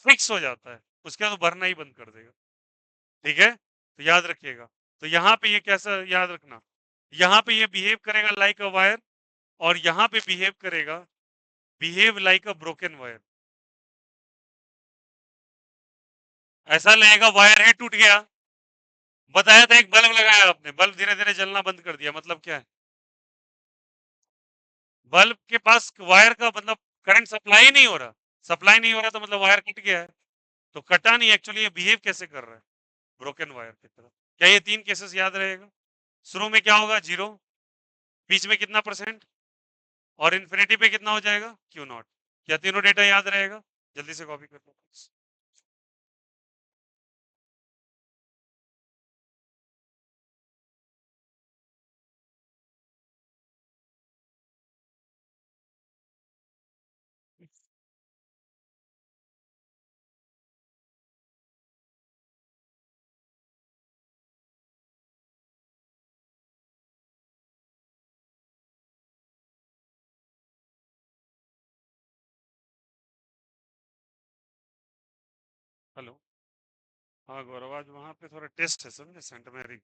फिक्स हो जाता है, उसके बाद वो भरना ही बंद कर देगा। ठीक है, तो याद रखिएगा। तो यहाँ पे ये कैसा याद रखना, यहाँ पे ये बिहेव करेगा लाइक अ वायर, और यहाँ पे behave like a broken wire. ऐसा लगेगा वायर है टूट गया। बताया था, एक बल्ब लगाया आपने, बल्ब धीरे धीरे जलना बंद कर दिया, मतलब क्या है? बल्ब के पास वायर का मतलब करंट सप्लाई नहीं हो रहा, सप्लाई नहीं हो रहा तो मतलब वायर कट गया है। तो कटा नहीं, एक्चुअली ये बिहेव कैसे कर रहा है? ब्रोकन वायर की तरह। क्या ये 3 केसेस याद रहेगा? शुरू में क्या होगा? 0। बीच में कितना परसेंट? और इन्फिनिटी पे कितना हो जाएगा? Q not. क्या तीनों डेटा याद रहेगा? जल्दी से कॉपी कर लो। हेलो। हाँ गौरव, आज वहाँ पे थोड़ा टेस्ट है, समझे, सेंट मैरी।